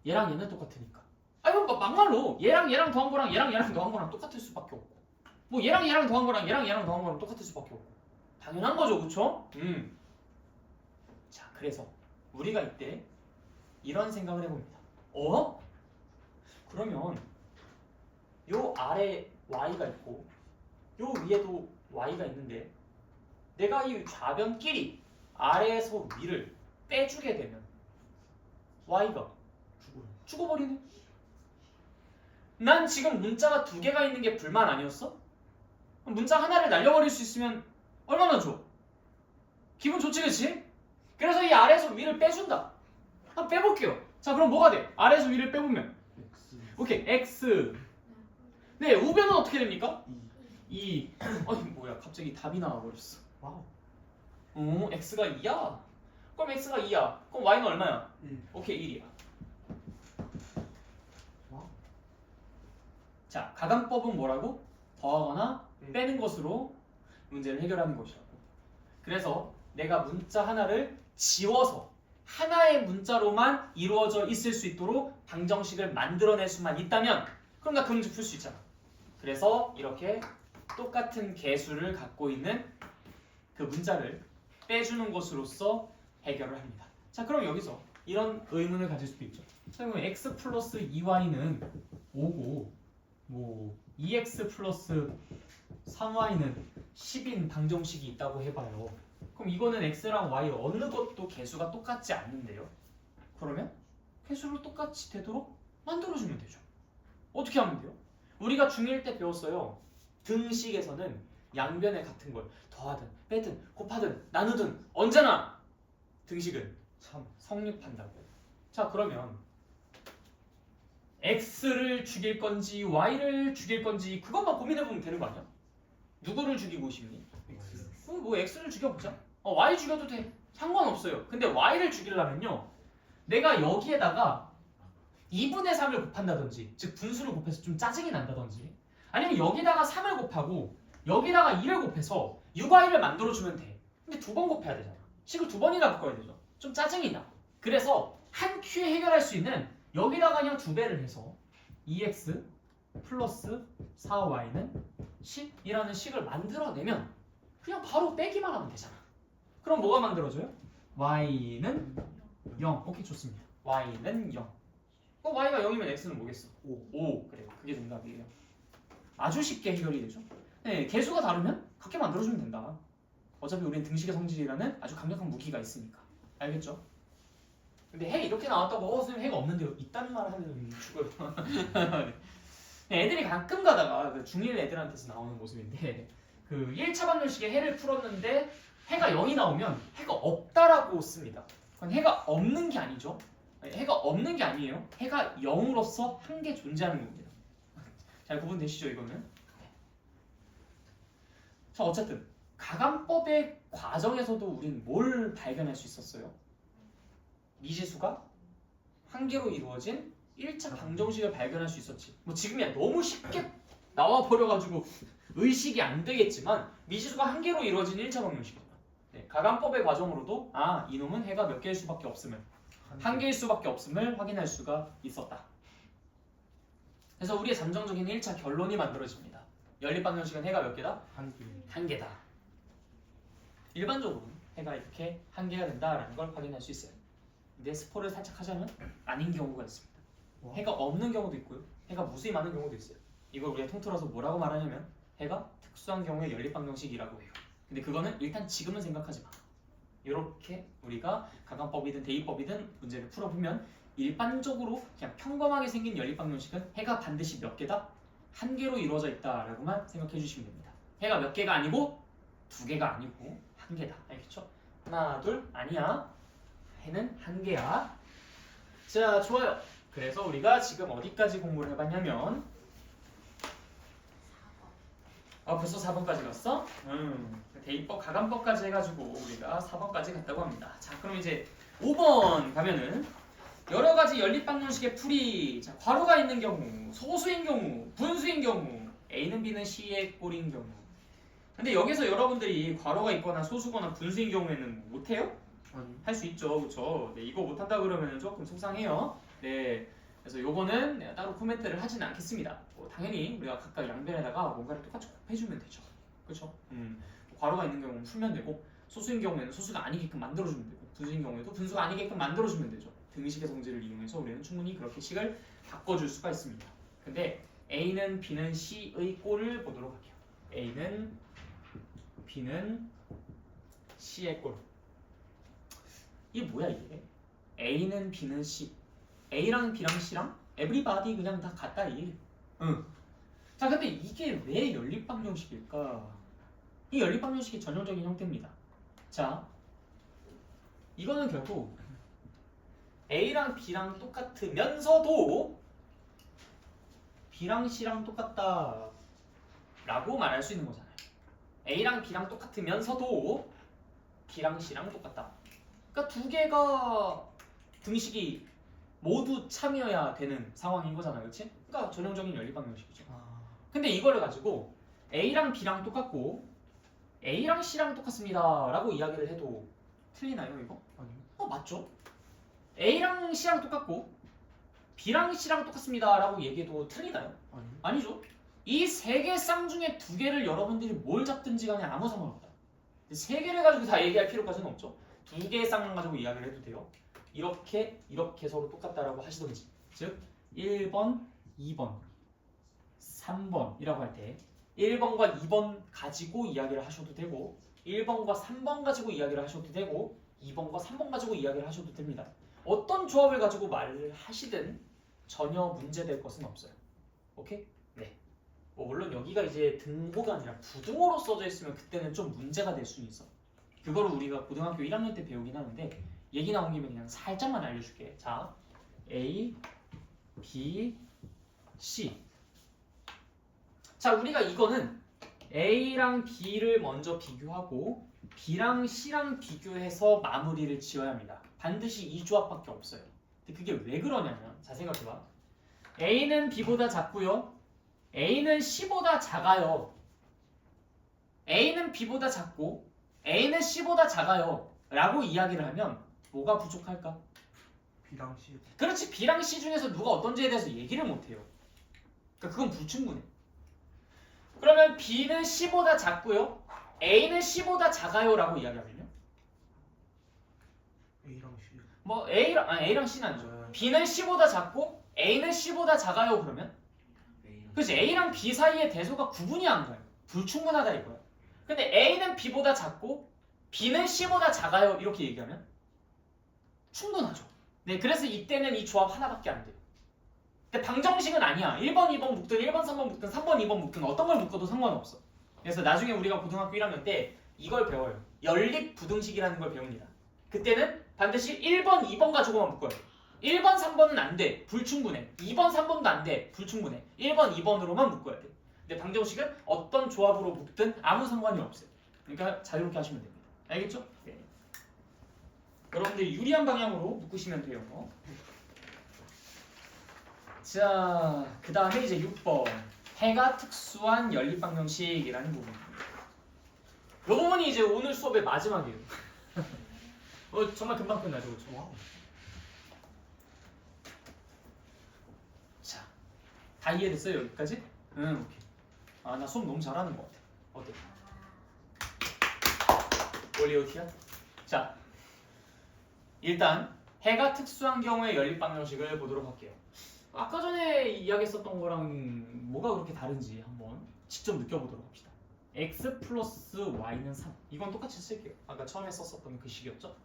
얘랑 얘는 똑같으니까. 아니 그럼 막말로 얘랑 얘랑 더한 거랑 얘랑 얘랑 더한 거랑 똑같을 수밖에 없고 뭐 얘랑 얘랑 더한 거랑 얘랑 얘랑 더한 거랑 똑같을 수밖에 없고 당연한 거죠, 그쵸? 자, 그래서 우리가 이때 이런 생각을 해봅니다. 그러면 요 아래 y가 있고 요 위에도 y가 있는데 내가 이 좌변끼리 아래에서 위를 빼주게 되면 y가 죽어버리네. 난 지금 문자가 두 개가 있는 게 불만 아니었어? 문자 하나를 날려버릴 수 있으면 얼마나 좋아? 기분 좋지, 그치? 그래서 이 아래에서 위를 빼준다. 한번 빼볼게요. 자, 그럼 뭐가 돼? 아래에서 위를 빼보면 오케이, x. 네, 우변은 어떻게 됩니까? 2. 아니 뭐야, 갑자기 답이 나와버렸어. 와우. x가 2야? 그럼 x가 2야. 그럼 y는 얼마야? 1. 오케이, 1이야. 와우. 자, 가감법은 뭐라고? 더하거나 빼는 것으로 문제를 해결하는 것이라고. 그래서 내가 문자 하나를 지워서 하나의 문자로만 이루어져 있을 수 있도록 방정식을 만들어낼 수만 있다면 그럼 나 그 문제 풀 수 있잖아. 그래서 이렇게 똑같은 개수를 갖고 있는 그 문자를 빼주는 것으로서 해결을 합니다. 자, 그럼 여기서 이런 의문을 가질 수도 있죠. 자, 그럼 x 플러스 2y는 5고 뭐 2x 플러스 3y는 10인 방정식이 있다고 해봐요. 그럼 이거는 x랑 y 어느 것도 개수가 똑같지 않는데요. 그러면 개수를 똑같이 되도록 만들어주면 되죠. 어떻게 하면 돼요? 우리가 중1 때 배웠어요. 등식에서는 양변에 같은 걸 더하든 빼든 곱하든 나누든 언제나 등식은 참 성립한다고. 자, 그러면 x를 죽일 건지 y를 죽일 건지 그것만 고민해보면 되는 거 아니야? 누구를 죽이고 싶니? X. 뭐 x를 죽여보자. y 죽여도 돼. 상관없어요. 근데 y를 죽이려면요, 내가 여기에다가 2분의 3을 곱한다든지, 즉 분수를 곱해서 좀 짜증이 난다든지, 아니면 여기다가 3을 곱하고 여기다가 2를 곱해서 6y를 만들어주면 돼. 근데 두 번 곱해야 되잖아. 식을 두 번이나 바꿔야 되죠. 좀 짜증이 나. 그래서 한 큐에 해결할 수 있는, 여기다가 그냥 두 배를 해서 2x 플러스 4y는 10이라는 식을 만들어내면 그냥 바로 빼기만 하면 되잖아. 그럼 뭐가 만들어져요? y는 0. 오케이, 좋습니다. y는 0. y가 0이면 x는 뭐겠어? 5. 그래요. 그게 정답이에요. 아주 쉽게 해결이 되죠. 네, 개수가 다르면 그렇게 만들어주면 된다. 어차피 우리는 등식의 성질이라는 아주 강력한 무기가 있으니까. 알겠죠? 근데 해 이렇게 나왔다고 선생님 해가 없는데요. 있다는 말을 하면 죽어요. 네, 애들이 가끔 가다가 그 중1 애들한테서 나오는 모습인데, 그 1차 방정식에 해를 풀었는데 해가 0이 나오면 해가 없다라고 씁니다. 그건 해가 없는 게 아니죠. 해가 없는 게 아니에요. 해가 0으로서 한 개 존재하는 겁니다. 잘 구분되시죠, 이거는? 자, 어쨌든 가감법의 과정에서도 우린 뭘 발견할 수 있었어요? 미지수가 한 개로 이루어진 1차 방정식을 발견할 수 있었지. 뭐 지금이야 너무 쉽게 나와버려가지고 의식이 안 되겠지만 미지수가 한 개로 이루어진 1차 방정식이죠. 네, 가감법의 과정으로도 이놈은 해가 몇 개일 수밖에 없음을, 한 개일 수밖에 없음을 확인할 수가 있었다. 그래서 우리의 잠정적인 1차 결론이 만들어집니다. 연립방정식은 해가 몇 개다? 한 개. 한 개다. 일반적으로는 해가 이렇게 한 개가 된다라는 걸 확인할 수 있어요. 근데 스포를 살짝 하자면 아닌 경우가 있습니다. 와. 해가 없는 경우도 있고요. 해가 무수히 많은 경우도 있어요. 이걸 우리가 통틀어서 뭐라고 말하냐면 해가 특수한 경우의 연립방정식이라고 해요. 근데 그거는 일단 지금은 생각하지 마. 이렇게 우리가 가감법이든 대입법이든 문제를 풀어보면 일반적으로 그냥 평범하게 생긴 연립방정식은 해가 반드시 몇 개다? 한 개로 이루어져 있다라고만 생각해 주시면 됩니다. 해가 몇 개가 아니고 두 개가 아니고 한 개다. 알겠죠? 하나, 둘, 아니야. 해는 한 개야. 자, 좋아요. 그래서 우리가 지금 어디까지 공부를 해봤냐면 벌써 4번까지 갔어? 대입법, 가감법까지 해가지고 우리가 4번까지 갔다고 합니다. 자, 그럼 이제 5번 가면은 여러 가지 연립방정식의 풀이, 자, 괄호가 있는 경우, 소수인 경우, 분수인 경우, A는 B는 C의 꼴인 경우. 근데 여기서 여러분들이 괄호가 있거나 소수거나 분수인 경우에는 못해요? 아니. 할 수 있죠, 그렇죠? 네, 이거 못한다 그러면 조금 속상해요. 네, 그래서 요거는 내가 따로 코멘트를 하지는 않겠습니다. 당연히 우리가 각각 양변에다가 뭔가를 똑같이 곱해주면 되죠, 그렇죠? 괄호가 있는 경우는 풀면 되고, 소수인 경우에는 소수가 아니게끔 만들어주면 되고, 분수인 경우에도 분수가 아니게끔 만들어주면 되죠. 등식의 성질을 이용해서 우리는 충분히 그렇게 식을 바꿔줄 수가 있습니다. 근데 A는 B는 C의 꼴을 보도록 할게요. A는 B는 C의 꼴. 이게 뭐야 이게? A는 B는 C. A랑 B랑 C랑 everybody 그냥 다 같다 이. 자, 근데 이게 왜 연립방정식일까? 이 연립방정식의 전형적인 형태입니다. 자, 이거는 결국 A랑 B랑 똑같으면서도 B랑 C랑 똑같다 라고 말할 수 있는 거잖아요. A랑 B랑 똑같으면서도 B랑 C랑 똑같다. 그러니까 두 개가 등식이 모두 참여해야 되는 상황인 거잖아요, 그렇지? 그러니까 전형적인 연립방정식이죠. 근데 이거를 가지고 A랑 B랑 똑같고 A랑 C랑 똑같습니다 라고 이야기를 해도 틀리나요, 이거? 아니요. 맞죠? A랑 C랑 똑같고 B랑 C랑 똑같습니다 라고 얘기해도 틀리나요? 아니요. 아니죠. 이 세 개 쌍 중에 두 개를 여러분들이 뭘 잡든지 간에 아무 상관없다. 세 개를 가지고 다 얘기할 필요까지는 없죠. 두 개의 쌍만 가지고 이야기를 해도 돼요. 이렇게 서로 똑같다라고 하시던지, 즉 1번, 2번, 3번이라고 할 때 1번과 2번 가지고 이야기를 하셔도 되고 1번과 3번 가지고 이야기를 하셔도 되고 2번과 3번 가지고 이야기를 하셔도 됩니다. 어떤 조합을 가지고 말을 하시든 전혀 문제될 것은 없어요. 오케이? 네. 뭐 물론 여기가 이제 등호가 아니라 부등호로 써져 있으면 그때는 좀 문제가 될 수 있어. 그거를 우리가 고등학교 1학년 때 배우긴 하는데 얘기 나온 김에 그냥 살짝만 알려줄게. 자, A, B, C. 자, 우리가 이거는 A랑 B를 먼저 비교하고 B랑 C랑 비교해서 마무리를 지어야 합니다. 반드시 이 조합밖에 없어요. 근데 그게 왜 그러냐면, 자 생각해봐. A는 B보다 작고요. A는 C보다 작아요. A는 B보다 작고 A는 C보다 작아요. 라고 이야기를 하면 뭐가 부족할까? B랑 C. 그렇지. B랑 C 중에서 누가 어떤지에 대해서 얘기를 못해요. 그러니까 그건 불충분해. 그러면 B는 C보다 작고요. A는 C보다 작아요 라고 이야기하면요. A랑 C. 뭐 A랑 C는 아니죠. B는 C보다 작고 A는 C보다 작아요 그러면 그렇지. A랑 B 사이의 대소가 구분이 안 가요. 불충분하다 이거야. 근데 A는 B보다 작고 B는 C보다 작아요 이렇게 얘기하면 충분하죠. 네, 그래서 이때는 이 조합 하나밖에 안 돼요. 근데 방정식은 아니야. 1번, 2번 묶든 1번, 3번 묶든 3번, 2번 묶든 어떤 걸 묶어도 상관없어. 그래서 나중에 우리가 고등학교 1학년 때 이걸 배워요. 연립 부등식이라는 걸 배웁니다. 그때는 반드시 1번, 2번 가지고만 묶어요. 1번, 3번은 안 돼. 불충분해. 2번, 3번도 안 돼. 불충분해. 1번, 2번으로만 묶어야 돼. 근데 방정식은 어떤 조합으로 묶든 아무 상관이 없어요. 그러니까 자유롭게 하시면 됩니다. 알겠죠? 네. 여러분들 유리한 방향으로 묶으시면 돼요. 자, 그 다음에 이제 6번. 해가 특수한 연립 방정식이라는 부분입니다. 이 부분이 이제 오늘 수업의 마지막이에요. 정말 금방 끝나죠, 그렇죠? 와우. 자, 다 이해됐어요 여기까지? 응, 오케이. 아, 나 수업 너무 잘하는 것 같아. 어때? 원리 어디야? 자, 일단 해가 특수한 경우의 연립 방정식을 보도록 할게요. 아까 전에 이야기했었던 거랑 뭐가 그렇게 다른지 한번 직접 느껴보도록 합시다. x 플러스 y는 3. 이건 똑같이 쓸게요. 아까 처음에 썼었던 그 식이었죠?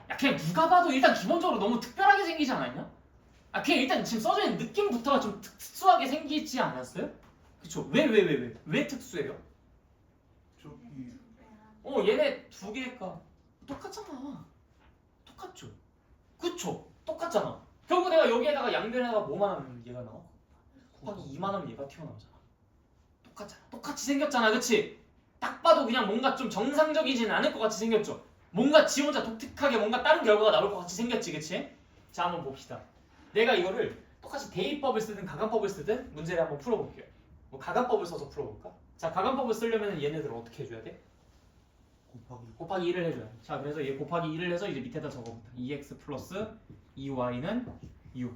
야, 그냥 누가 봐도 일단 기본적으로 너무 특별하게 생기지 않았냐? 아, 그냥 일단 지금 써져 있는 느낌부터가 좀 특수하게 생기지 않았어요? 그쵸? 왜 특수해요? 저기 얘네 두 개가 똑같잖아. 똑같죠? 그쵸? 똑같잖아. 결국 내가 여기에다가 양변에다가 뭐만 하면 얘가 나와? 곱하기 2만 하면 얘가 튀어나오잖아. 똑같잖아. 똑같이 생겼잖아. 그치? 딱 봐도 그냥 뭔가 좀 정상적이지는 않을 것 같이 생겼죠? 뭔가 지 혼자 독특하게 뭔가 다른 결과가 나올 것 같이 생겼지. 그치? 자, 한번 봅시다. 내가 이거를 똑같이 대입법을 쓰든 가간법을 쓰든 문제를 한번 풀어볼게요. 뭐 가간법을 써서 풀어볼까? 자, 가간법을 쓰려면 얘네들을 어떻게 해줘야 돼? 곱하기 1을 해줘요. 자, 그래서 얘 곱하기 1을 해서 이제 밑에다 적어봅니다. 2x 플러스 2y는 6.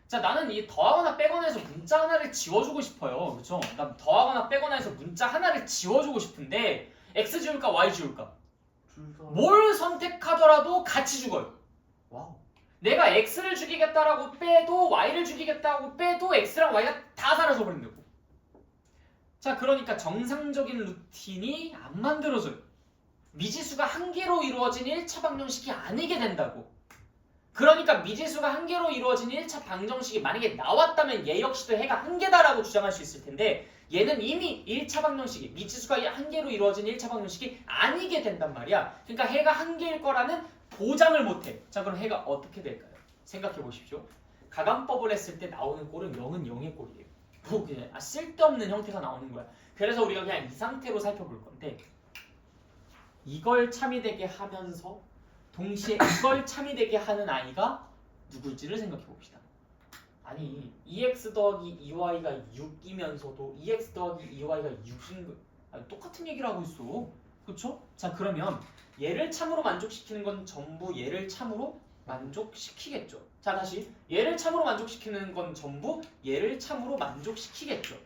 자, 나는 이 더하거나 빼거나 해서 문자 하나를 지워주고 싶어요. 그렇죠? 나 더하거나 빼거나 해서 문자 하나를 지워주고 싶은데 x 지울까 y 지울까? 뭘 선택하더라도 같이 죽어요. 와우. 내가 x를 죽이겠다라고 빼도 y를 죽이겠다고 빼도 x랑 y가 다 사라져버린다고. 자, 그러니까 정상적인 루틴이 안 만들어져요. 미지수가 한 개로 이루어진 1차 방정식이 아니게 된다고. 그러니까 미지수가 한 개로 이루어진 1차 방정식이 만약에 나왔다면 얘 역시도 해가 한 개다라고 주장할 수 있을 텐데 얘는 이미 1차 방정식이 미지수가 한 개로 이루어진 1차 방정식이 아니게 된단 말이야. 그러니까 해가 한 개일 거라는 보장을 못해. 자, 그럼 해가 어떻게 될까요? 생각해 보십시오. 가간법을 했을 때 나오는 꼴은 0은 0의 꼴이에요. 뭐 그냥 쓸데없는 형태가 나오는 거야. 그래서 우리가 그냥 이 상태로 살펴볼 건데 이걸 참이되게 하면서 동시에 이걸 참이되게 하는 아이가 누굴지를 생각해 봅시다. 아니 2x 더하기 2y가 6이면서도 2x 더하기 2y가 6인 거 아니, 똑같은 얘기를 하고 있어. 그쵸? 자, 그러면 얘를 참으로 만족시키는 건 전부 얘를 참으로 만족시키겠죠. 자, 다시 얘를 참으로 만족시키는 건 전부 얘를 참으로 만족시키겠죠.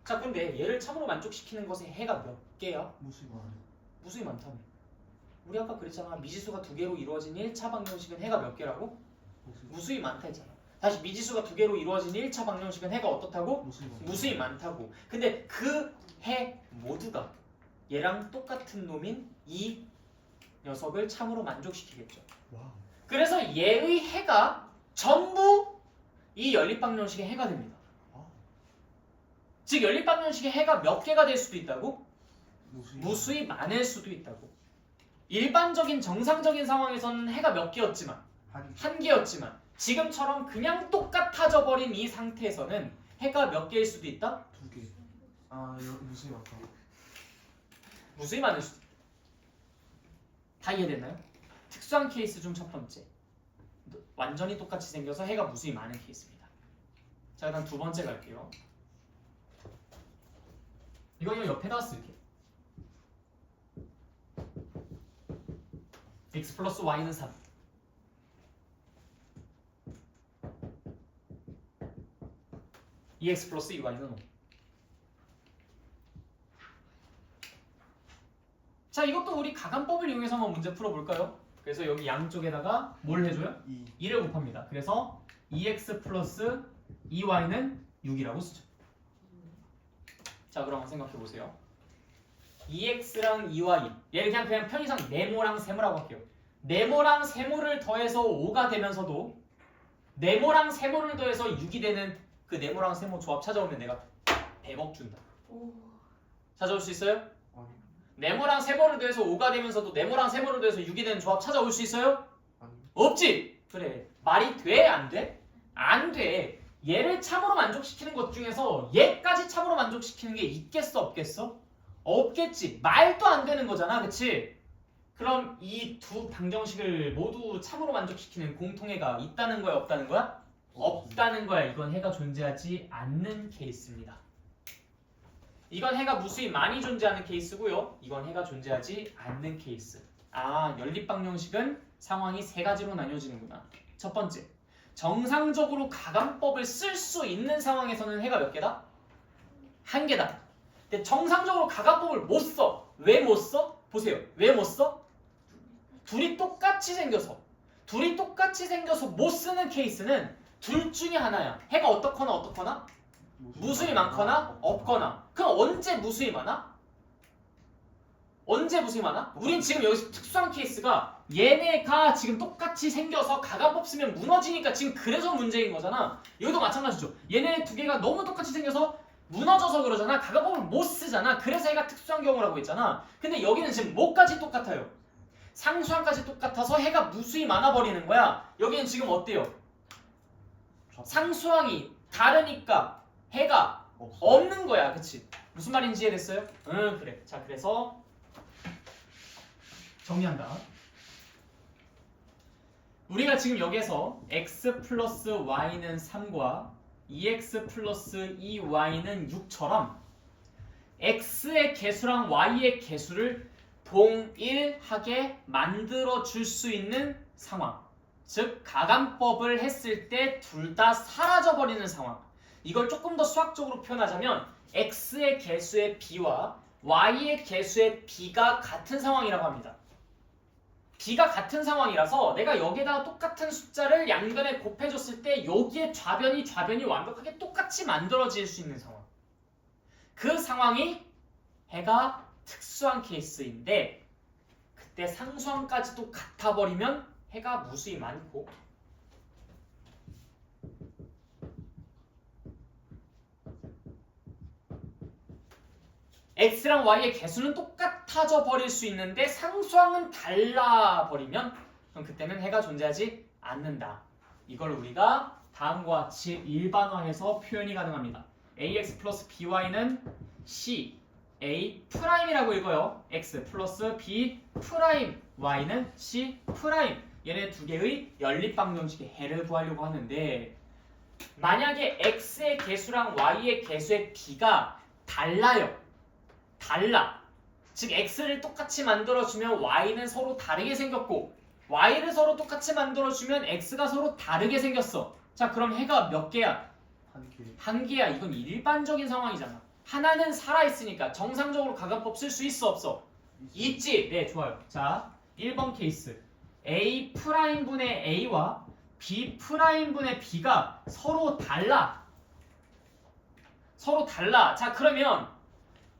자, 근데 얘를 참으로 만족시키는 것의 해가 몇 개야? 무수히 많아요. 무수히 많다며. 우리 아까 그랬잖아. 미지수가 두 개로 이루어진 1차 방정식은 해가 몇 개라고? 무수히 많다 했잖아. 다시 미지수가 두 개로 이루어진 1차 방정식은 해가 어떻다고? 무수히 많다고. 근데 그 해 모두가 얘랑 똑같은 놈인 이 녀석을 참으로 만족시키겠죠. 와우. 그래서 얘의 해가 전부 이 연립방정식의 해가 됩니다. 와우. 즉 연립방정식의 해가 몇 개가 될 수도 있다고? 무수히. 무수히 많을 수도 있다고. 일반적인 정상적인 상황에서는 해가 몇 개였지만 한 개였지만 지금처럼 그냥 똑같아져 버린 이 상태에서는 해가 몇 개일 수도 있다? 2개. 아 무수히 많다. 무수히 많을 수도 있다. 다 이해됐나요? 특수한 케이스 중 첫 번째. 완전히 똑같이 생겨서 해가 무수히 많은 케이스입니다. 자, 그다음 두 번째 갈게요. 이거 옆에다 쓸게. x 플러스 y는 3. EX 플러스 EY는 5. 자, 이것도 우리 가감법을 이용해서 한번 문제 풀어볼까요? 그래서 여기 양쪽에다가 뭘 해줘요? 2를 곱합니다. 그래서 EX 플러스 EY는 6이라고 쓰죠. 자, 그럼 한번 생각해보세요. EX랑 EY 얘를 그냥 편의상 네모랑 세모라고 할게요. 네모랑 세모를 더해서 5가 되면서도 네모랑 세모를 더해서 6이 되는 그 네모랑 세모 조합 찾아오면 내가 100억 준다. 찾아올 수 있어요? 아니. 네모랑 세모를 더해서 5가 되면서도 네모랑 세모를 더해서 6이 되는 조합 찾아올 수 있어요? 아니. 없지? 그래. 말이 돼? 안 돼? 안 돼. 얘를 참으로 만족시키는 것 중에서 얘까지 참으로 만족시키는 게 있겠어? 없겠어? 없겠지. 말도 안 되는 거잖아. 그치? 그럼 이 두 방정식을 모두 참으로 만족시키는 공통해가 있다는 거야? 없다는 거야? 없다는 거야. 이건 해가 존재하지 않는 케이스입니다. 이건 해가 무수히 많이 존재하는 케이스고요. 이건 해가 존재하지 않는 케이스. 아, 연립방정식은 상황이 세 가지로 나뉘어지는구나. 첫 번째, 정상적으로 가감법을 쓸 수 있는 상황에서는 해가 몇 개다? 한 개다. 근데 정상적으로 가감법을 못 써. 왜 못 써? 보세요. 왜 못 써? 둘이 똑같이 생겨서 못 쓰는 케이스는 둘 중에 하나야. 해가 어떻거나 어떻거나 무수히 많거나 없거나. 그럼 언제 무수히 많아? 언제 무수히 많아? 우린 지금 여기서 특수한 케이스가 얘네가 지금 똑같이 생겨서 가감법 쓰면 무너지니까 지금 그래서 문제인 거잖아. 여기도 마찬가지죠. 얘네 두 개가 너무 똑같이 생겨서 무너져서 그러잖아. 가감법을 못 쓰잖아. 그래서 얘가 특수한 경우라고 했잖아. 근데 여기는 지금 뭐까지 똑같아요? 상수항까지 똑같아서 해가 무수히 많아 버리는 거야. 여기는 지금 어때요? 상수항이 다르니까 해가 없는 거야. 그치? 무슨 말인지 이해됐어요? 응, 그래. 자, 그래서 정리한다. 우리가 지금 여기에서 x 플러스 y는 3과 2x 플러스 2y는 6처럼 x의 개수랑 y의 개수를 동일하게 만들어 줄 수 있는 상황. 즉 가감법을 했을 때 둘 다 사라져 버리는 상황. 이걸 조금 더 수학적으로 표현하자면 x의 개수의 b와 y의 개수의 b가 같은 상황이라고 합니다. b가 같은 상황이라서 내가 여기에다가 똑같은 숫자를 양변에 곱해줬을 때 여기에 좌변이 완벽하게 똑같이 만들어질 수 있는 상황. 그 상황이 해가 특수한 케이스인데 그때 상수항까지도 같아버리면 해가 무수히 많고 x랑 y의 개수는 똑같아져 버릴 수 있는데 상수항은 달라버리면 그럼 그때는 해가 존재하지 않는다. 이걸 우리가 다음과 같이 일반화해서 표현이 가능합니다. ax 플러스 by는 c a 프라임이라고 읽어요. x 플러스 b 프라임 y는 c 프라임. 얘네 두 개의 연립방정식의 해를 구하려고 하는데 만약에 x의 개수랑 y의 개수의 b가 달라요. 달라. 즉 x를 똑같이 만들어주면 y는 서로 다르게 생겼고 y를 서로 똑같이 만들어주면 x가 서로 다르게 생겼어. 자, 그럼 해가 몇 개야? 한 개. 한 개야. 이건 일반적인 상황이잖아. 하나는 살아있으니까 정상적으로 가감법 쓸 수 있어 없어? 있지. 네, 좋아요. 자, 1번 케이스 A 프라임분의 A와 B 프라임분의 B가 서로 달라. 서로 달라. 자 그러면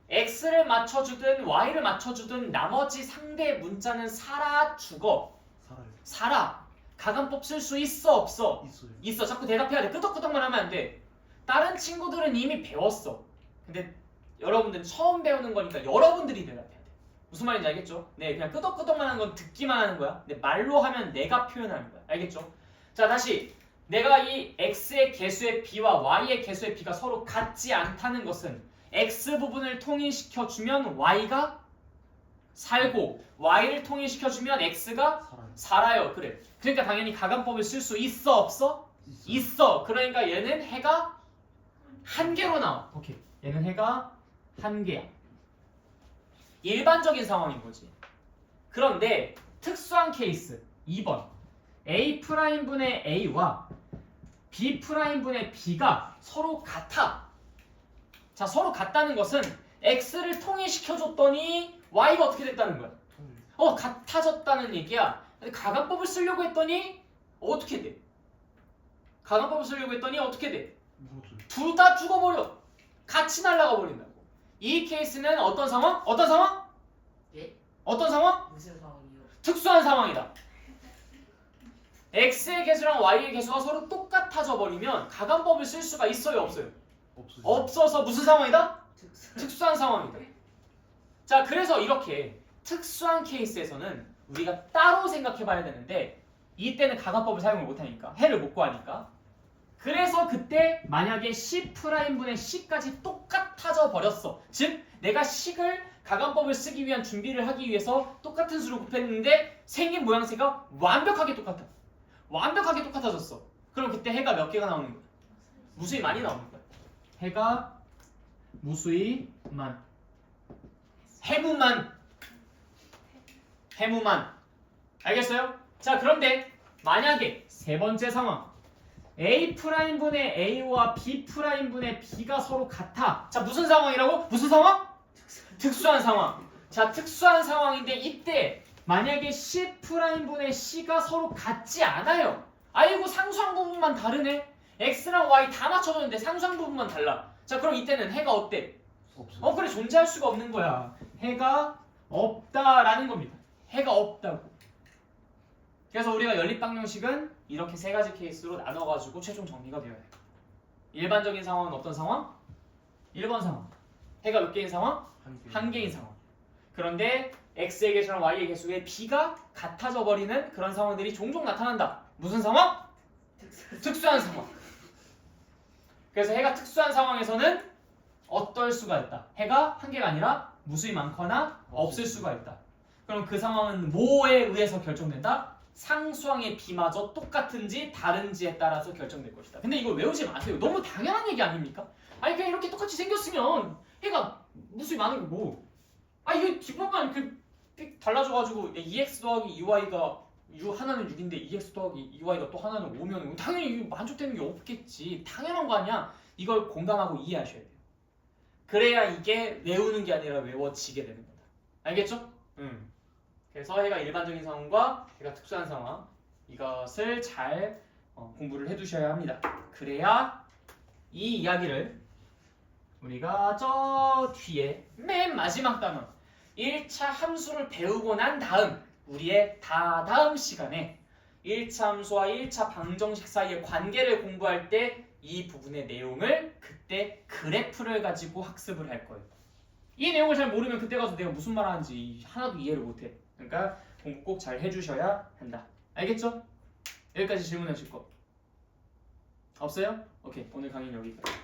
X를 맞춰주든 Y를 맞춰주든 나머지 상대 문자는 살아 죽어. 살아요. 살아. 가간법 쓸 수 있어 없어? 있어요. 있어. 자꾸 대답해야 돼. 끄덕끄덕만 하면 안 돼. 다른 친구들은 이미 배웠어. 근데 여러분들은 처음 배우는 거니까 여러분들이 대답해야 돼. 무슨 말인지 알겠죠? 네, 그냥 끄덕끄덕만 하는 건 듣기만 하는 거야. 근데 말로 하면 내가 표현하는 거야. 알겠죠? 자, 다시 내가 이 x의 개수의 b와 y의 개수의 b가 서로 같지 않다는 것은 x 부분을 통일시켜주면 y가 살고 y를 통일시켜주면 x가 살아요. 살아요. 그래. 그러니까 당연히 가간법을 쓸 수 있어 없어? 있어요. 있어. 그러니까 얘는 해가 한 개로 나와. 오케이. 얘는 해가 한 개야. 일반적인 상황인 거지. 그런데 특수한 케이스 2번 A'분의 A와 B'분의 B가 서로 같아. 자, 서로 같다는 것은 X를 통일시켜줬더니 Y가 어떻게 됐다는 거야? 통일. 같아졌다는 얘기야. 근데 가간법을 쓰려고 했더니 어떻게 돼? 가간법을 쓰려고 했더니 어떻게 돼? 물었어요. 둘 다 죽어버려. 같이 날아가 버린다고. 이 케이스는 어떤 상황? 어떤 상황? 예? 어떤 상황? 무슨 상황이요? 특수한 상황이다. X의 개수랑 Y의 개수가 서로 똑같아져 버리면 가간법을 쓸 수가 있어요 없어요? 없어요. 없어서 무슨 상황이다? 특수. 특수한 상황이다. 자, 그래서 이렇게 특수한 케이스에서는 우리가 따로 생각해 봐야 되는데 이때는 가간법을 사용을 못하니까 해를 못 구하니까 그래서 그때 만약에 C'분의 C까지 똑같아져 버렸어. 즉 내가 식을 가간법을 쓰기 위한 준비를 하기 위해서 똑같은 수를 곱했는데 생긴 모양새가 완벽하게 똑같아. 완벽하게 똑같아졌어. 그럼 그때 해가 몇 개가 나오는 거야? 무수히 많이 나오는 거야. 해가 무수히 만. 해무만. 해무만. 알겠어요? 자, 그런데 만약에 세 번째 상황 A'분의 A와 B'분의 B가 서로 같아. 자, 무슨 상황이라고? 무슨 상황? 특수한 상황. 자, 특수한 상황인데 이때 만약에 C'분의 C가 서로 같지 않아요. 아이고 상수항 부분만 다르네. X랑 Y 다 맞춰줬는데 상수항 부분만 달라. 자, 그럼 이때는 해가 어때? 없어요. 그래 존재할 수가 없는 거야. 해가 없다라는 겁니다. 해가 없다고. 그래서 우리가 연립방정식은 이렇게 세 가지 케이스로 나눠가지고 최종 정리가 되어야 돼. 일반적인 상황은 어떤 상황? 1번 상황. 해가 몇 개인 상황? 한 개. 한 개인 상황. 그런데 x의 개수랑 y의 개수의 b가 같아져 버리는 그런 상황들이 종종 나타난다. 무슨 상황? 특수한 상황. 그래서 해가 특수한 상황에서는 어떨 수가 있다. 해가 한 개가 아니라 무수히 많거나 없을 수가 있다. 그럼 그 상황은 뭐에 의해서 결정된다? 상수항의 b마저 똑같은지 다른지에 따라서 결정될 것이다. 근데 이걸 외우지 마세요. 너무 당연한 얘기 아닙니까? 아니 그냥 이렇게 똑같이 생겼으면 해가 무수히 많은 거고 이거 뒷부분만 이렇게 달라져가지고 2x 더하기 2y가 하나는 6인데 2x 더하기 2y가 또 하나는 5면 당연히 만족되는 게 없겠지. 당연한 거 아니야. 이걸 공감하고 이해하셔야 돼요. 그래야 이게 외우는 게 아니라 외워지게 되는 거다. 알겠죠? 그래서 해가 일반적인 상황과 해가 특수한 상황 이것을 잘 공부를 해두셔야 합니다. 그래야 이 이야기를 우리가 저 뒤에 맨 마지막 단원 1차 함수를 배우고 난 다음 우리의 다다음 시간에 1차 함수와 1차 방정식 사이의 관계를 공부할 때 이 부분의 내용을 그때 그래프를 가지고 학습을 할 거예요. 이 내용을 잘 모르면 그때 가서 내가 무슨 말 하는지 하나도 이해를 못해. 그러니까 공부 꼭 잘 해주셔야 한다. 알겠죠? 여기까지 질문하실 거 없어요? 오케이, 오늘 강의는 여기까지.